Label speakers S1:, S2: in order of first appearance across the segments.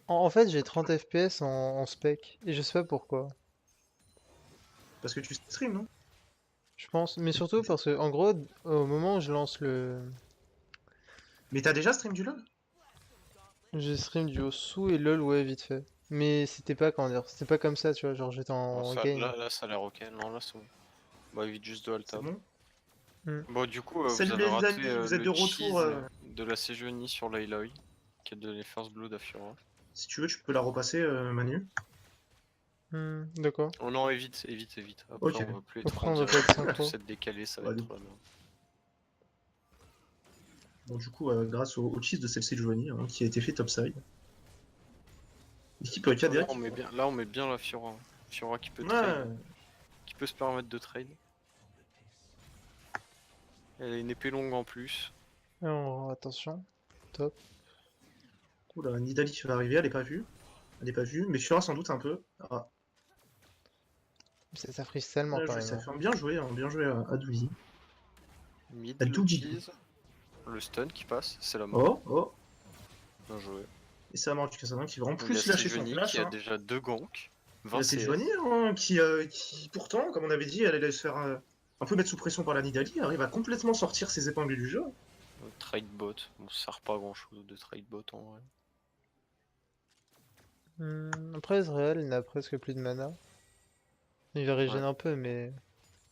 S1: En fait, j'ai 30 FPS en spec, et je sais pas pourquoi.
S2: Parce que tu stream, non?
S1: Je pense, mais surtout parce que, en gros, au moment où je lance
S2: Mais t'as déjà stream du LoL?
S1: je stream du sous et lol, ouais, vite fait. Mais c'était pas, comment dire, c'était pas comme ça, tu vois, genre j'étais
S3: Bon,
S1: en
S3: ça,
S1: game.
S3: là, ça a l'air ok. Non, là, c'est bon. Bah, évite juste de alt
S2: C'est
S3: tab.
S2: bon?
S1: Hmm.
S3: Bon, du coup, vous
S2: Salut
S3: avez
S2: les
S3: raté
S2: amis, vous êtes
S3: le
S2: de retour.
S3: cheese de la Sejuani sur l'Aloy, qui a donné First Blood à Fiora.
S2: Si tu veux, tu peux la repasser, Manu.
S1: D'accord.
S3: Oh non, évite, évite, évite. Après,
S2: Ok.
S3: on va plus être
S1: Après,
S3: en
S1: on va pas être
S3: direct, on va tous
S1: synchro.
S3: être décalés, ça va
S2: Ouais,
S3: être la merde.
S2: bon, du coup, grâce au cheese de celle-ci de Giovanni, hein, qui a été fait topside. Équipe
S3: Oh,
S2: Kadia qui.
S3: là, on met bien la Fiora. Fiora qui peut trade,
S2: Ouais,
S3: qui peut se permettre de trade. Elle a une épée longue en plus.
S1: Alors, attention. Top.
S2: oula, Nidali qui va arriver, elle est pas vue. Elle est pas vue, mais Fiora sans doute un peu. Ah,
S1: Ça frise tellement
S2: bien
S1: quand
S2: joué,
S1: même,
S2: ça
S1: hein.
S2: fait un bien joué à Douzi.
S3: Mid,
S2: À
S3: le
S2: Douzi.
S3: cheese. Le stun qui passe, c'est la mort.
S2: Oh, oh.
S3: Bien joué.
S2: Et c'est la mort du Casadin qui va en
S3: Il y a
S2: plus lâcher son
S3: Sejuani qui
S2: flash.
S3: a
S2: Hein.
S3: déjà 2 ganks,
S2: Il y
S3: 20
S2: a cette Giovanni
S3: CS.
S2: hein, qui, pourtant, comme on avait dit, elle allait se faire un peu mettre sous pression par la Nidali, arrive à complètement sortir ses épingles du jeu.
S3: Trade bot, bon ça sert pas à grand chose de trade bot en vrai.
S1: Après, Ezreal, il n'a presque plus de mana. Il va
S3: Ouais.
S1: régénérer un peu, mais...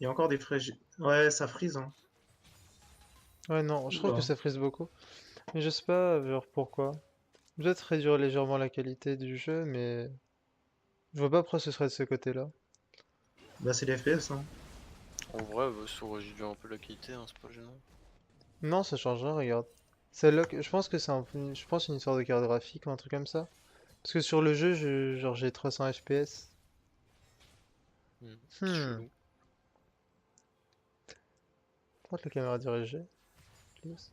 S2: Il y a encore des frais. Ouais, ça freeze. Hein.
S1: Ouais, non, je trouve que
S2: Oula.
S1: ça frise beaucoup. Mais je sais pas, genre, pourquoi. Peut-être réduire légèrement la qualité du jeu, mais... Je vois pas pourquoi ce serait de ce côté-là.
S2: Bah, c'est les FPS. Hein.
S3: En vrai, ça aurait réduit un peu la qualité, hein, c'est pas gênant.
S1: Non, ça change rien, regarde. Celle-là, je pense que c'est je pense une histoire de carte graphique ou un truc comme ça. Parce que sur le jeu, genre j'ai 300 FPS.
S3: C'est
S1: Hmm.
S3: chelou.
S1: Pourquoi la caméra dirigée? Please.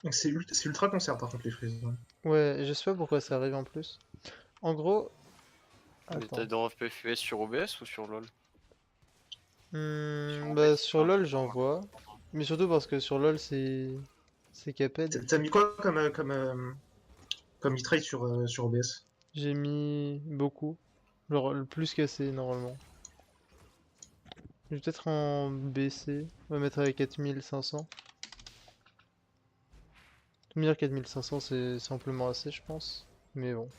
S2: Donc c'est ultra concert par contre les frises. Hein.
S1: Ouais, et je sais pas pourquoi ça arrive en plus. En gros,
S3: Mais t'as
S1: attends.
S3: dans FPS sur OBS ou sur LoL? Sur
S1: Bah
S3: OBS,
S1: sur LoL j'en vois. Mais surtout parce que sur LoL c'est Caped.
S2: T'as mis quoi comme bitrate sur OBS?
S1: J'ai mis beaucoup. Genre le plus qu'assez normalement. Je vais peut-être en baisser. On va mettre à 4500. Me dire 4500 c'est simplement assez je pense. Mais bon.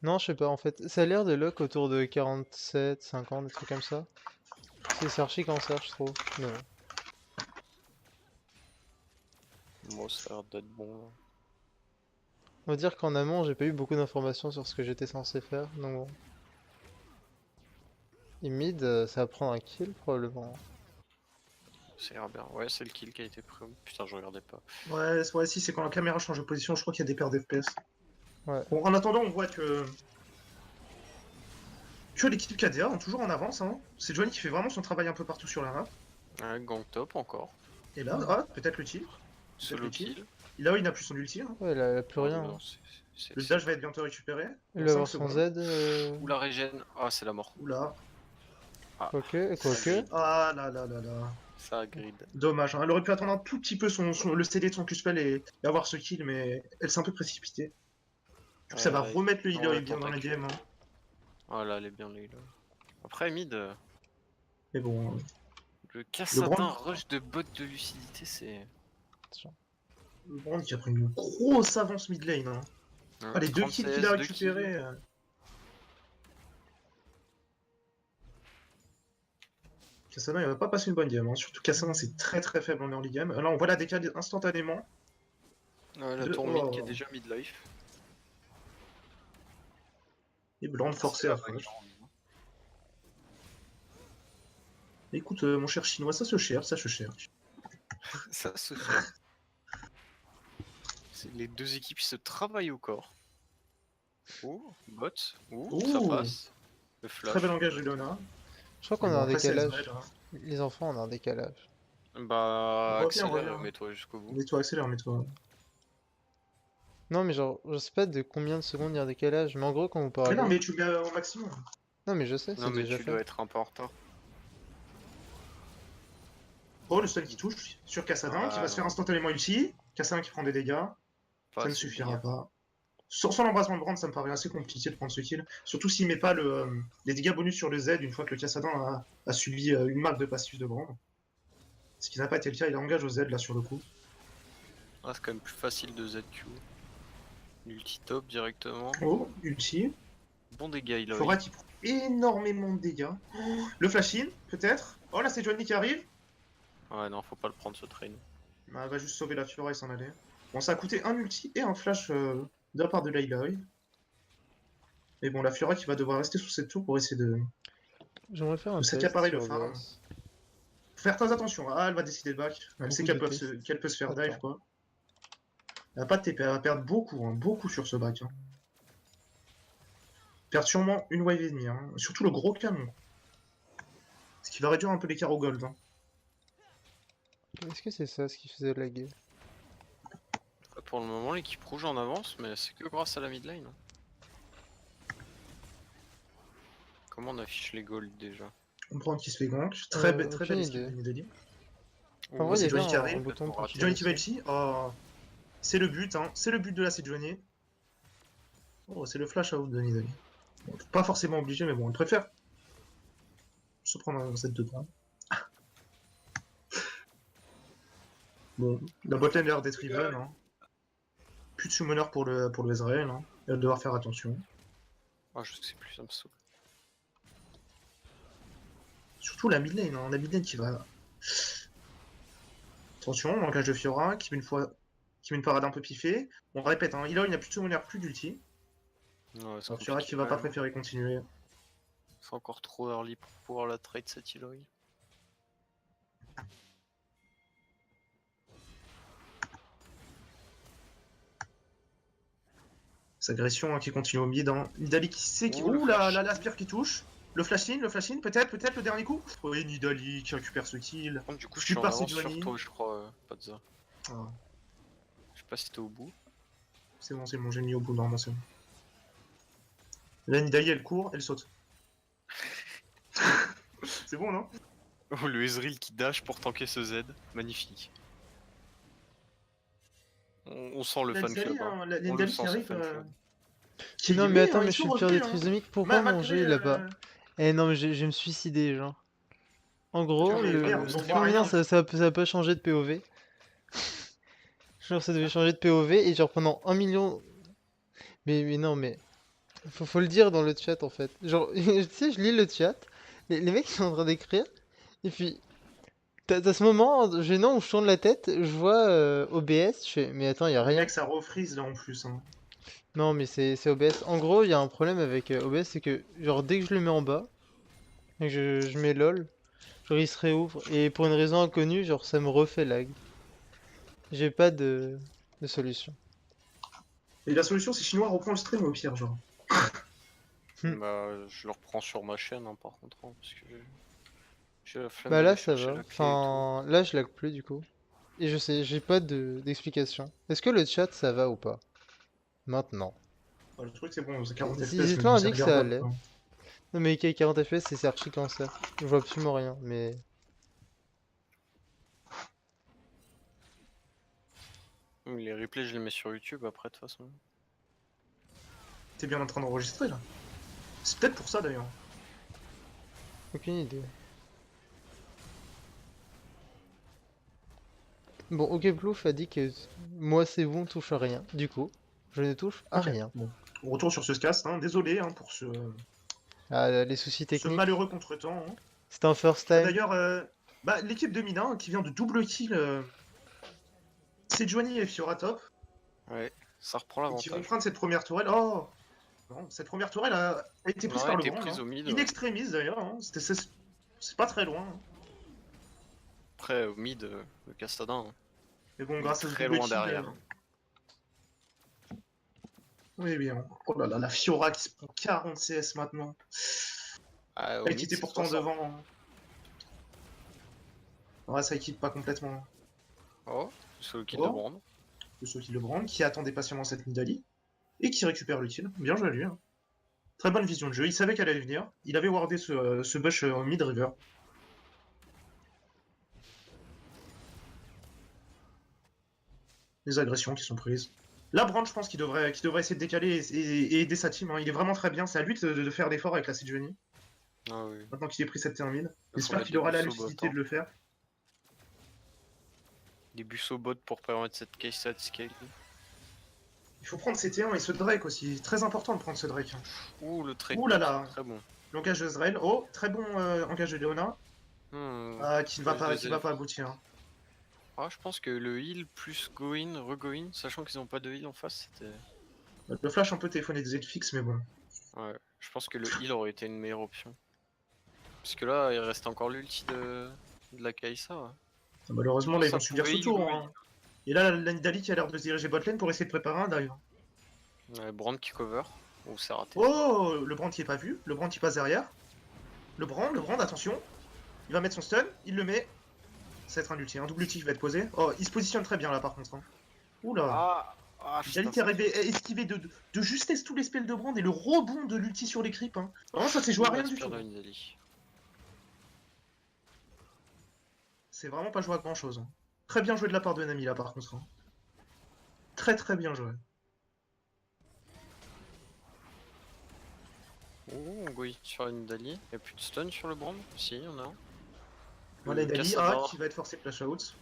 S1: Non je sais pas en fait. Ça a l'air de lock autour de 47, 50, des trucs comme ça. C'est archi cancer je trouve. Mais bon.
S3: Moi, ça a l'air d'être bon là.
S1: On va dire qu'en amont j'ai pas eu beaucoup d'informations sur ce que j'étais censé faire. Donc bon. Et mid ça va prendre un kill probablement.
S3: Ça a l'air bien. Ouais, c'est le kill qui a été pris. Putain, je regardais pas.
S2: Ouais, si, c'est quand la caméra change de position, je crois qu'il y a des pertes d'FPS.
S1: Ouais.
S2: Bon, en attendant, on voit que. Tu vois, l'équipe KDA, hein, toujours en avance. Hein. C'est Johnny qui fait vraiment son travail un peu partout sur la map.
S3: Ouais, gang top encore.
S2: Et là, ah, peut-être le tir. Peut-être
S3: Solo
S2: le tir.
S3: kill.
S2: Là, il n'a plus son ulti. Hein.
S1: Ouais, elle a plus
S3: Ah,
S1: rien,
S3: mais
S1: hein.
S3: non, c'est
S2: Le dash
S3: excellent.
S2: va être bientôt récupéré.
S1: Il
S2: Dans
S1: va
S2: 5
S1: avoir son
S2: secondes.
S1: Z.
S3: Ou la régène. Ah, c'est la mort.
S2: Oula.
S3: Ah,
S1: Quoique,
S3: ça
S1: quoique.
S3: grid.
S2: Ah là là là là.
S3: Ça grid.
S2: Dommage. Hein. Elle aurait pu attendre un tout petit peu le CD de son Q-spell et avoir ce kill, mais elle s'est un peu précipitée. Du coup, ça va
S3: Ouais,
S2: remettre le
S3: on va
S2: healer bien dans la
S3: tentaculer.
S2: game. Hein.
S3: Ah là, elle est bien là. Après, mid,
S2: Mais bon,
S3: le
S2: le Brand,
S3: Cassadin rush de bot de lucidité, c'est.
S1: Attention.
S2: le Brand qui a pris une grosse avance mid lane. Hein.
S3: Hein,
S2: Ah, les 2
S3: 30
S2: kills qu'il a
S3: CS, 2 kills.
S2: récupérés. Kassadin, il va pas passer une bonne game. Hein. Surtout Kassadin, c'est très très faible en early game. Là, on voit la décale instantanément.
S3: Ouais, la
S2: De...
S3: tour mid qui est
S2: Oh.
S3: déjà midlife.
S2: Et Brand forcé à flash. Écoute, mon cher chinois, ça se cherche, ça se cherche.
S3: Ça se fait. Les deux équipes se travaillent au corps. Oh, bot. Oh, ça
S2: Ouh,
S3: passe. Le
S2: très bel
S3: flash.
S2: langage de Léona.
S1: Je crois
S2: Mais
S1: qu'on a
S2: bon,
S1: un
S2: après, c'est
S1: décalage.
S2: Ezreal. Hein.
S1: Les enfants, on a un décalage.
S3: Bah,
S2: Reviens,
S3: accélère,
S2: reviens.
S3: mets-toi jusqu'au bout.
S2: Mets-toi, accélère, mets-toi.
S1: Non, mais genre, je sais pas de combien de secondes il y a un décalage, mais en gros, quand vous
S2: Mais non,
S1: parlez.
S2: mais tu le mets au maximum.
S1: Non, mais je sais,
S3: Non,
S1: c'est
S3: mais
S1: déjà
S3: tu
S1: fait.
S3: dois être un peu en retard.
S2: Oh, le stun qui touche sur Kassadin, qui
S3: Ah
S2: va se faire
S3: non.
S2: instantanément ulti. Kassadin qui prend des dégâts.
S3: Pas
S2: Ça ne
S3: assez de
S2: suffira
S3: dégâts.
S2: pas. Sans l'embrasement de Brand, ça me paraît assez compliqué de prendre ce kill. Surtout s'il met pas les dégâts bonus sur le Z une fois que le Kassadin a subi une marque de passif de Brand. Ce qui n'a pas été le cas, il engage au Z là sur le coup.
S3: Ah, c'est quand même plus facile de ZQ. L'ulti top directement.
S2: Oh, ulti.
S3: Bon dégâts, il a
S2: Fiora qui prend énormément de dégâts. Oh, le flash in, peut-être. Oh là, c'est Johnny qui arrive.
S3: Ouais, non, faut pas le prendre ce train.
S2: Bah, elle va juste sauver la Fiora et s'en aller. Bon, ça a coûté un ulti et un flash de la part de Layla. Mais bon, la Fiora qui va devoir rester sous cette tour pour essayer
S1: J'aimerais faire un
S2: de
S1: test
S2: s'accaparer le
S1: sur
S2: farm.
S1: OBS.
S2: Faut faire très attention. Ah, elle va décider de back. Elle
S1: Beaucoup
S2: sait
S1: de
S2: qu'elle peut se faire dive,
S1: Attends.
S2: quoi. Elle a pas de TP, elle va perdre beaucoup, hein, beaucoup sur ce back. Hein. Perdre sûrement une wave et demie, hein. Surtout le gros canon. Ce qui va réduire un peu l'écart au gold. Hein.
S1: Est-ce que c'est ça ce qui faisait laguer?
S3: Pour le moment, l'équipe rouge en avance, mais c'est que grâce à la mid lane. Comment on affiche les golds déjà?
S2: On prend qui se fait gank. Très belle
S1: aucune
S2: esquive
S1: idée.
S2: de Nidalee.
S1: En vrai, il y
S2: c'est
S1: a
S2: Johnny
S1: bien
S2: qui
S1: un
S2: arrive.
S1: bouton pour
S3: Johnny
S1: tirer
S2: Johnny qui va
S1: aussi.
S2: ici. Oh, c'est le but, hein. C'est le but de la Johnny. Oh, c'est le flash out de Nidalee. Bon, pas forcément obligé, mais bon, elle préfère se prendre un set de points. Bon, la botlane a l'air d'être even. Hein. Plus de summoner pour le Ezreal. Hein. Elle va devoir faire attention.
S3: Ah, je sais plus, ça me saoule.
S2: Surtout la mid lane, hein. La mid lane qui va. Attention, manquage de Fiora, qui met une parade un peu piffée. On répète, hein, Eloy n'a plus de summoner, plus d'ulti.
S3: Ouais, c'est
S2: Alors, Fiora qui va pas préférer continuer.
S3: C'est encore trop early pour pouvoir la trade cette Eloy.
S2: Cette agression hein, qui continue au mid. Hein. Nidalee qui sait qui.
S3: Oh, le
S2: Ouh là,
S3: flash.
S2: la Spear qui touche. Le flash in, peut-être le dernier coup. Oui, Nidalee qui récupère ce kill.
S3: Par contre, du coup, je
S2: Qui
S3: suis en
S2: part
S3: avance sur
S2: Sejuani.
S3: toi, je crois, pas de ça.
S2: Ah,
S3: Je sais pas si t'es au bout.
S2: c'est bon, j'ai mis au bout, normalement c'est bon. Là, Nidalee elle court, elle saute. C'est bon, non?
S3: Oh, le Ezreal qui dash pour tanker ce Z. Magnifique. On sent le
S2: La
S3: fan
S2: Nidalee,
S3: club. Hein.
S2: hein, la
S3: On le
S2: Nidalee
S3: sent
S2: qui
S3: ce
S2: arrive.
S3: fan club.
S2: Qui
S1: Non
S2: dit
S1: mais
S2: oui,
S1: attends,
S2: hein,
S1: mais
S2: ils
S1: je suis
S2: sont
S1: le pire des
S2: revenus. Hein.
S1: trisomiques, pourquoi mon jeu
S2: Malgré.
S1: il a pas... Eh non mais je vais me suicider genre. En gros,
S2: mais merde, on voit
S1: non,
S2: rien.
S1: ça a pas changé de POV. Genre ça devait changer de POV et genre pendant 1 million... Mais non mais... Faut le dire dans le chat en fait. Genre, tu sais, je lis le chat, les mecs sont en train d'écrire, et puis... T'as ce moment gênant où je tourne la tête, je vois OBS, je fais mais attends, y a rien.
S2: Mec, ça refreeze là en plus. Hein.
S1: Non mais c'est OBS. En gros, il y a un problème avec OBS, c'est que genre dès que je le mets en bas, et que je mets LOL, genre il se réouvre, et pour une raison inconnue, genre ça me refait lag. J'ai pas de solution.
S2: Et la solution, c'est chinois reprend le stream au pire, genre.
S3: Bah, je le reprends sur ma chaîne, hein, par contre, hein, parce que j'ai la flemme
S1: Bah
S3: d'aller
S1: là ça
S3: chercher
S1: va,
S3: la clé et tout.
S1: enfin là je lag plus du coup. Et je sais, j'ai pas d'explication. Est-ce que le chat ça va ou pas? Maintenant.
S2: Le truc, c'est bon, c'est 40 FPS, mais
S1: Zitlan
S2: bon,
S1: a
S2: c'est
S1: dit que ça
S2: regardable.
S1: allait.
S2: Quoi.
S1: Non mais 40 FPS c'est archi cancer. Je vois absolument rien, mais...
S3: Les replays, je les mets sur YouTube après, de toute façon.
S2: T'es bien en train d'enregistrer là. C'est peut-être pour ça d'ailleurs.
S1: Aucune idée. Bon, OK Plouf a dit que moi c'est bon, touche à rien. Du coup, je ne touche à
S2: Ok,
S1: rien.
S2: Bon. On retourne sur ce cast, hein. Désolé hein, pour
S1: Ah, les soucis
S2: ce
S1: techniques.
S2: malheureux contretemps. Hein.
S1: C'est un first time.
S2: D'ailleurs, l'équipe de Mina qui vient de double kill Sejuani et Fiora top.
S3: Ouais, ça reprend
S2: Et qui vont
S3: l'avantage.
S2: prendre cette première tourelle. Oh non, cette première tourelle a été prise
S3: Ouais,
S2: par
S3: elle
S2: le
S3: était
S2: vent.
S3: prise
S2: Hein.
S3: au mid.
S2: In
S3: Ouais.
S2: extremis d'ailleurs. Hein. C'est pas très loin. Hein.
S3: Après, au mid, le Kassadin. Hein.
S2: Mais bon,
S3: Il
S2: grâce
S3: est
S2: à ce
S3: très
S2: double
S3: loin
S2: kill,
S3: derrière.
S2: Oui, bien. Oh là là, la Fiora qui se prend 40 CS maintenant.
S3: Ah, au
S2: Elle
S3: mid,
S2: qui était
S3: c'est
S2: pourtant
S3: 60.
S2: devant. Hein. Ouais, ça équipe pas complètement.
S3: Oh, c'est le kill
S2: Oh.
S3: de Brand.
S2: De ceux qui le brandent, qui attendait patiemment cette Nidalee. Et qui récupère le kill. Bien joué à lui. Hein. Très bonne vision de jeu. Il savait qu'elle allait venir. Il avait wardé ce bush en mid-river. Les agressions qui sont prises. Là, Brand, je pense qu'il devrait essayer de décaler et aider sa team. Hein. Il est vraiment très bien. C'est à lui de faire l'effort avec la Sejuani.
S3: Ah oui.
S2: Maintenant qu'il ait pris cette termine.
S3: Il faut
S2: J'espère
S3: mettre
S2: qu'il
S3: des
S2: aura la
S3: bus au bot,
S2: lucidité
S3: hein.
S2: de le faire.
S3: Des bus au bot pour permettre cette case de scale.
S2: Il faut prendre ses T1 et ce Drake aussi. Très important de prendre ce Drake. Hein.
S3: Ouh, le trade.
S2: Ouh là là.
S3: Très bon.
S2: L'engage de Zrael. Oh, très bon engage de Leona. Qui ne va
S3: Choix de
S2: pas aboutir. Hein.
S3: Ah, je pense que le heal plus go in, re-go in, sachant qu'ils ont pas de heal en face, c'était.
S2: Le flash un peu téléphoné des fixe, mais bon.
S3: Ouais, je pense que le heal aurait été une meilleure option. Parce que là, il reste encore l'ulti de la Kai'Sa. Ouais.
S2: Malheureusement, là, ils
S3: Ça
S2: vont subir
S3: pouvait
S2: ce tour.
S3: heal,
S2: Hein. Et là, la Nidalee qui a l'air de se diriger botlane pour essayer de préparer un dive.
S3: Ouais, Brand qui cover. Oh, c'est raté.
S2: Oh, le Brand qui est pas vu. Le Brand qui passe derrière. Le Brand, attention. Il va mettre son stun. Il le met. Ça va être un ulti. Un double ulti qui va être posé. Oh, il se positionne très bien là par contre. Hein. Oula.
S3: Putain,
S2: Nidalee est arrivé à esquiver de justesse tous les spells de Brand et le rebond de l'ulti sur les creeps. Hein. Vraiment, ça s'est joué à rien du tout. C'est vraiment pas joué à grand chose. Hein. Très bien joué de la part de Nami là par contre. Hein. Très bien joué.
S3: Oh, on go in sur une Nidalee. Y'a plus de stun sur le Brand? Si, y'en a un.
S2: Voilà, Nidalee
S3: Kassadin.
S2: qui va être forcé de flash out.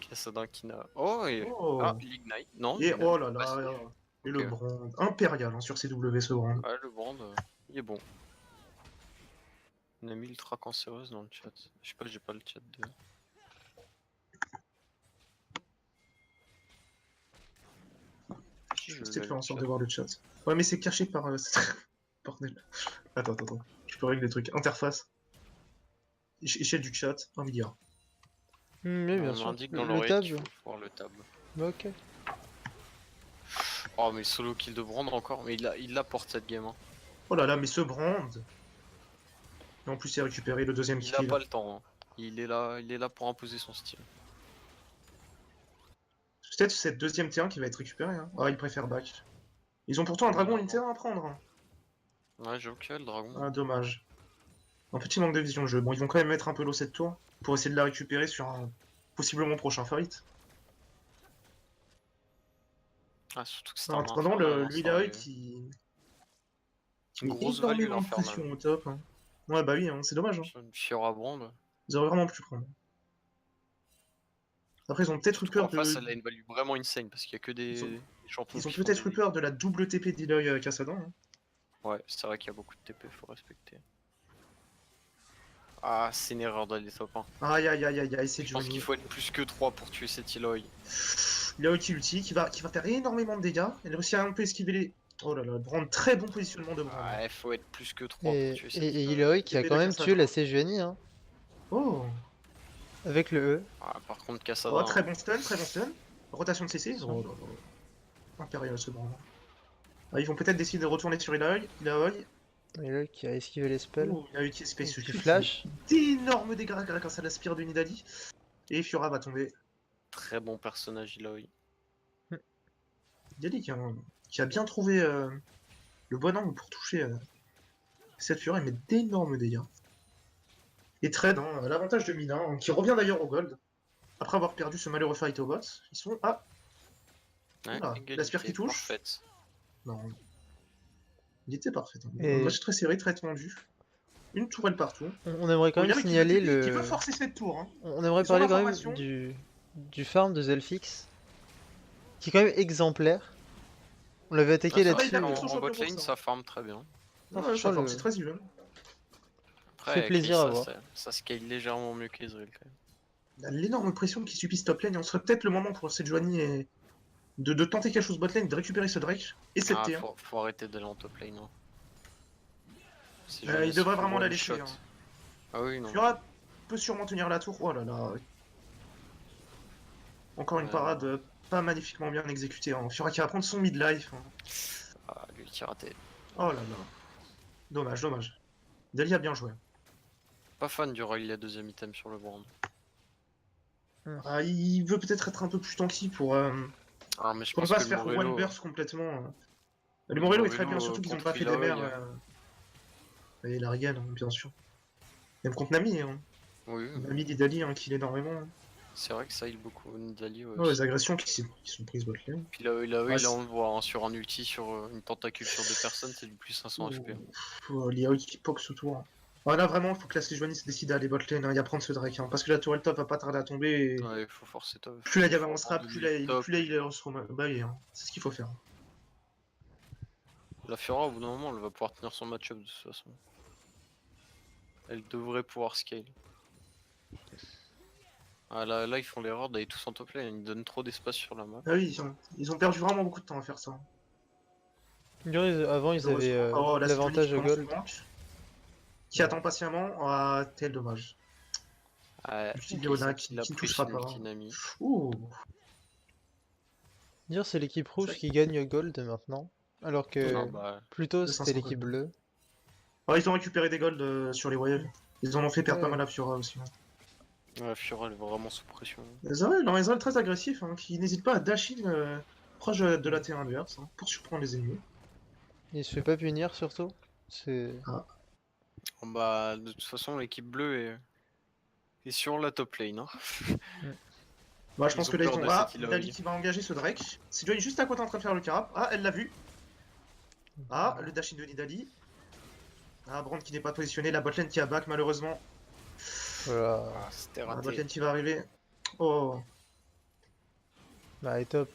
S3: Kassadin qui n'a. Oh, et.
S2: Oh.
S3: Ah, l'Ignite. Non.
S2: Et
S3: il a
S2: oh là
S3: pas
S2: là.
S3: passé.
S2: Et
S3: Ok.
S2: le Brand. Impérial hein, sur CW ce Brand.
S3: Ouais, le Brand, il est bon. On a mis ultra cancéreuse dans le chat. Je sais pas, j'ai pas le chat de.
S2: Je vais essayer de faire en sorte de voir le chat. Ouais, mais c'est caché par. Bordel. Attends. Je peux régler les trucs. Interface. Échelle du chat, 1 milliard.
S1: Oui, bien
S3: On
S1: sûr.
S3: indique dans
S1: Le
S3: l'oreille
S1: tab.
S3: qu'il faut voir le tab.
S1: Bah, ok.
S3: Oh, mais solo kill de Brand encore. Mais il l'apporte cette game. Hein.
S2: Oh là là, mais ce Brand. Et en plus, il a récupéré le deuxième
S3: Il a
S2: kill.
S3: pas le temps. Hein. Il est là pour imposer son style.
S2: Peut-être cette deuxième T1 qui va être récupérée. Hein. Ah, il préfère back. Ils ont pourtant un dragon et une T1 à prendre. Hein.
S3: Ouais, j'avoue qu'il y a le dragon.
S2: Ah, dommage. Un petit manque de vision de jeu. Bon, ils vont quand même mettre un peu l'eau cette tour pour essayer de la récupérer sur un possiblement prochain fight.
S3: Ah, surtout que c'est
S2: En
S3: un
S2: attendant,
S3: infernal, hein,
S2: lui
S3: ça
S2: là,
S3: aurait-
S2: qui
S3: Une
S2: met
S3: grosse value
S2: énormément de
S3: l'infernal.
S2: pression au top. Hein. Ouais, bah oui, hein, c'est dommage. Hein.
S3: Sur une Fiora Brand.
S2: Ils auraient vraiment pu prendre. Après, ils ont peut-être eu
S3: Surtout qu'en
S2: peur
S3: face,
S2: de.
S3: elle a une value vraiment insane parce qu'il y a que des champions.
S2: Ils ont
S3: qui font
S2: peut-être
S3: des
S2: eu peur de la double TP d'Eloy Kassadin. Hein.
S3: Ouais, c'est vrai qu'il y a beaucoup de TP, faut respecter. Ah, c'est une erreur d'aller top 1.
S2: Aïe, c'est
S3: Je
S2: du
S3: pense qu'il faut être plus que 3 pour tuer cet Eloy.
S2: Il a ulti qui va faire énormément de dégâts. Elle réussit à un peu esquiver les. Oh là là, Brand, très bon positionnement de Brand.
S3: Ouais, faut être plus que 3
S1: Et,
S3: pour tuer cet
S1: et
S3: Eloy.
S1: Illaoi qui a
S2: Épée
S1: quand
S2: de
S1: même
S2: Kassadin.
S1: tué la Sejuani hein,
S2: Oh,
S1: avec le E.
S3: Ah, par contre, Kassadin.
S2: très bon stun. Rotation de CC. Oh là là. Impérial ce Brand. Ah, ils vont peut-être décider de retourner sur Illaoi.
S1: Illaoi qui a esquivé les spells.
S2: Oh, il a utilisé Space
S1: Qui
S2: Shield.
S1: flash.
S2: D'énormes dégâts grâce à la spire de Nidalee. Et Fiora va tomber.
S3: Très bon personnage, Eloy.
S2: Nidalee qui a bien trouvé le bon angle pour toucher cette Fiora. Elle met d'énormes dégâts. Et Trade, hein, l'avantage de Mina, hein, qui revient d'ailleurs au gold. Après avoir perdu ce malheureux fight au bot. Ils sont à.
S3: Ouais,
S2: Oula,
S3: égalité
S2: la spire qui touche.
S3: parfaite.
S2: Non. Il était parfait. Hein.
S1: Et-
S2: Un match très serré, très tendu. Une tourelle partout.
S1: On aimerait quand
S2: Il y
S1: même
S2: en a qui
S1: signaler
S2: veut- qui
S1: le.
S2: veut forcer cette tour. Hein.
S1: On aimerait
S2: Ils ont
S1: parler quand
S2: l'information.
S1: même du farm de Zelfix. Qui est quand même exemplaire. On l'avait attaqué
S2: ça va,
S1: là-dessus.
S2: il a
S3: En,
S2: mis son
S3: en
S2: champion
S3: bot
S2: pour
S3: lane,
S2: ça.
S3: ça farm très bien.
S1: Non,
S2: Ouais,
S1: franchement,
S2: ça forme,
S1: le-
S2: c'est très even.
S3: Après,
S1: Fait
S3: avec
S1: plaisir à
S3: Lisa,
S1: voir.
S3: ça scale légèrement mieux qu'Ezreal quand même.
S2: Il y a l'énorme pression qui subit ce top lane et on serait peut-être le moment pour Sejuani et de tenter quelque chose bot lane, de récupérer ce Drake et cette
S3: Ah,
S2: T1.
S3: faut arrêter d'aller en top lane. Hein. C'est
S2: Il
S3: jamais
S2: devrait
S3: si
S2: vraiment
S3: one
S2: la laisser.
S3: shot.
S2: Hein.
S3: Ah oui, non.
S2: Fiora peut sûrement tenir la tour. Oh là là. Encore une
S3: Ouais.
S2: parade pas magnifiquement bien exécutée. Hein. Fiora qui va prendre son midlife. Hein.
S3: Ah, lui qui a raté.
S2: Oh là là. Dommage. Dali a bien joué.
S3: Pas fan du Royal, la deuxième item sur le brand.
S2: Ah, il veut peut-être être un peu plus tanky pour
S3: Ah, mais je
S2: ne
S3: pense
S2: pas
S3: que
S2: se faire
S3: Morello,
S2: one burst complètement. Le Morello est très bien,
S3: Morello,
S2: surtout qu'ils ont
S3: contre
S2: pas fait des
S3: Illaoi,
S2: mers. Et la régale, hein, bien sûr. Même contre Nami. Hein.
S3: Oui,
S2: Nami d'Idali hein, qui l'est énormément. Hein.
S3: C'est vrai que ça heal beaucoup Nidalee
S2: Oh, les agressions qui sont prises bot lane.
S3: Puis là,
S2: Ouais,
S3: on le voit, hein, sur un ulti, sur une tentacule sur 2 personnes, c'est du plus 500 HP. Hein.
S2: L'Heroic qui poke ce tour. Ah, là vraiment, il faut que la Sejuani se décide à aller bot lane hein, et à prendre ce Drake. Hein, parce que la tourelle top va pas tarder à tomber. Et
S3: Ouais, il faut forcer top.
S2: plus la game
S3: faut
S2: avancera,
S3: abandonner top.
S2: plus la healer seront baillés. Hein. C'est ce qu'il faut faire.
S3: La Fiora, au bout d'un moment, elle va pouvoir tenir son match-up de toute façon. Elle devrait pouvoir scale. Ah, là, ils font l'erreur d'aller tous en top lane, ils donnent trop d'espace sur la map.
S2: Ah oui, ils ont perdu vraiment beaucoup de temps à faire ça.
S1: Avant, ils avaient
S2: Oh, la Sejuani
S1: l'avantage
S2: qui
S1: au
S2: commence le
S1: gold.
S2: gank. Qui attend patiemment. Ah, tel dommage.
S3: Ah,
S2: Le petit
S3: ok,
S2: Léona
S3: ça
S2: qui
S3: qu'il a
S2: ne
S3: pris
S2: touchera
S3: une
S2: pas.
S3: ulti Nami.
S2: Ouh.
S1: C'est l'équipe rouge qui gagne gold maintenant. Alors que
S3: Non, bah,
S1: plus tôt,
S2: De
S1: c'était
S2: 500
S1: l'équipe
S2: gold.
S1: bleue.
S2: Ah, ils ont récupéré des golds sur les waves. Ils en ont fait perdre pas
S1: Ouais.
S2: mal à Fiora aussi.
S3: la Fiora, elle est vraiment sous pression.
S2: Ezreal, non, Ezreal très agressif, hein, qui n'hésite pas à dash in proche de la T1 adverse hein, pour surprendre les ennemis.
S1: Il se fait pas punir surtout. C'est.
S3: Bah, de toute façon, l'équipe bleue est sur la top lane. Hein.
S2: Bah, je
S3: Ils
S2: pense
S3: ont
S2: que là, ils
S3: peur
S2: ont.
S3: de
S2: Ah,
S3: cette
S2: Nidalee
S3: Illaoi.
S2: qui va engager ce Drake. C'est Johnny juste à côté en train de faire le carap. Ah, elle l'a vu. Ah, le dash in de Nidalee. Ah, Brand qui n'est pas positionné. La botlane qui a back, malheureusement.
S1: Voilà.
S3: Ah, c'était
S2: La
S3: raté.
S2: botlane qui va arriver. Oh.
S1: Bah, et top.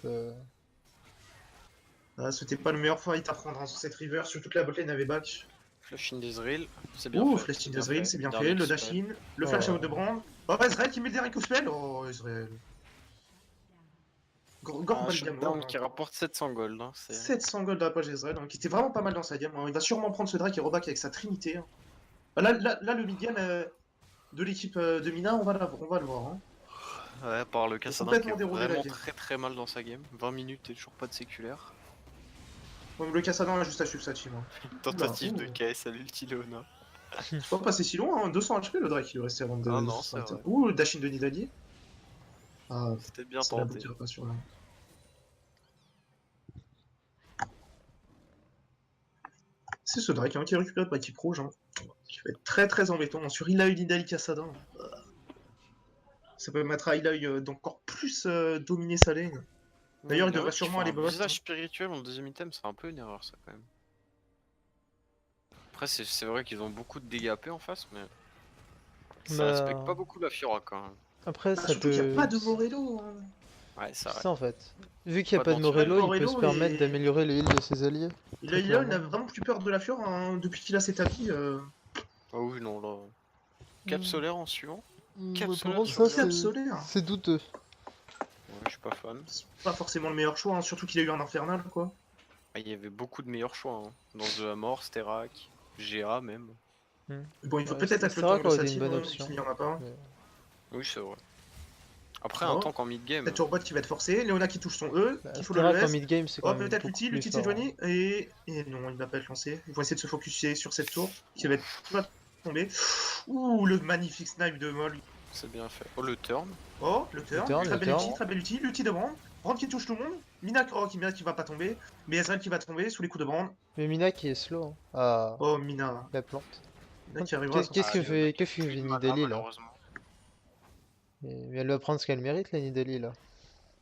S2: Ah, c'était pas le meilleur fight à prendre hein, sur cette river, surtout que la botlane avait back.
S3: Flash in d'Ezreal, c'est bien
S2: Ouh,
S3: fait.
S2: flash
S3: c'est
S2: in
S3: bien
S2: d'Ezreal,
S3: fait.
S2: c'est bien
S3: Dernier
S2: fait. Le
S3: spell.
S2: dash in, le
S1: Oh.
S2: flash out de Brand. Oh, Ezreal qui met le dernier coup spell. Oh, Ezreal. Gorg
S3: Un
S2: va le game over.
S3: shutdown qui rapporte 700 gold. Hein,
S2: 700 gold de la page d'Ezreal, hein, qui était vraiment pas mal dans sa game. Hein. Il va sûrement prendre ce Drake et reback avec sa trinité. Hein. Là, le mid-game de l'équipe de Mina, on va le voir. Hein.
S3: Ouais, par le
S2: Il a
S3: Kassadin qui est
S2: complètement déroulé la
S3: vraiment
S2: game.
S3: très mal dans sa game. 20 minutes et toujours pas de séculaire.
S2: Bon, le Cassadin a juste à suivre sa team. Hein.
S3: Tentative
S2: Oula,
S3: de KS à l'ulti Leona.
S2: c'est pas passé si loin, hein. 200 HP le Drake, il lui restait avant de.
S3: Ah non, c'est vrai.
S2: Ouh, le dash in de Nidalee. Ah,
S3: C'était bien
S2: ça
S3: tenté.
S2: l'aboutira pas sur là. C'est ce Drake hein, qui est récupéré par l'équipe rouge. Hein. Qui va être très embêtant. Sur Illaoi Nidalee Cassadin. Ça peut mettre à Illaoi d'encore plus dominer sa lane. D'ailleurs, il devrait sûrement aller bot.
S3: Visage spirituel en deuxième item, c'est un peu une erreur ça quand même. Après, c'est vrai qu'ils ont beaucoup de dégâts AP en face, mais ça respecte pas
S1: Bah,
S3: beaucoup la Fiora quand même.
S1: après,
S2: Ah,
S1: ça
S2: surtout qu'il n'y a
S1: peut.
S2: pas de Morello. Hein.
S3: Ouais, ça
S1: C'est ça en fait. Vu qu'il n'y a
S3: Pas
S1: pas de
S3: d'anti-heal.
S1: Morello, il peut se
S2: Morello
S1: permettre
S2: et-
S1: d'améliorer le heal de ses alliés.
S2: Il
S1: Très
S2: il
S1: clairement.
S2: n'a vraiment plus peur de la Fiora hein, depuis qu'il a cet habit.
S3: Ah oui, non, là. Cap solaire en suivant. Cap
S1: Par
S3: solaire
S1: contre,
S3: sur
S1: ça,
S3: Léon.
S2: solaire.
S1: c'est douteux.
S3: Ouais, je suis pas fan.
S2: C'est pas forcément le meilleur choix, hein, surtout qu'il a eu un infernal quoi.
S3: Ah, il y avait beaucoup de meilleurs choix. Hein. Dans The Amor, Sterak, GA même.
S2: Bon, il faut
S1: Ouais,
S2: peut-être être le
S1: Sterak
S2: temps de
S1: aurait
S2: sa
S1: été une
S2: team,
S1: bonne
S2: hein,
S1: option.
S2: s'il n'y en a pas.
S1: Mais-
S3: Oui, c'est vrai. Après,
S2: Oh.
S3: un tank en mid-game.
S2: Peut-être Turbot qui va être forcé, Léona qui touche son E,
S1: Bah,
S2: qui faut le
S1: Sterak en
S2: ES.
S1: mid-game, c'est
S2: Oh,
S1: quand même
S2: peut-être
S1: beaucoup
S2: l'ulti
S1: plus
S2: de
S1: fort.
S2: Johnny, et non, il va pas être lancé. Ils vont essayer de se focuser sur cette tour, qui va être qui va tomber. Ouh, le magnifique snipe de Moll.
S3: C'est bien fait. Oh, le turn.
S2: Oh, le turn,
S1: turn,
S2: très
S1: le
S2: bel
S1: turn.
S2: ulti, très bel ulti, l'ulti de Brand. Brand qui touche tout le monde. Mina, oh, qui va pas tomber. Mais Ezreal qui va tomber sous les coups de Brand.
S1: Mais Mina qui est slow. Hein. Ah,
S2: Oh, Mina.
S1: la plante.
S2: Mina qui arrivera à s'en
S1: Qu'est-ce que
S2: sortir.
S1: fait Nidalee là?
S3: malheureusement.
S1: Mais elle va prendre ce qu'elle mérite, la Nidalee là.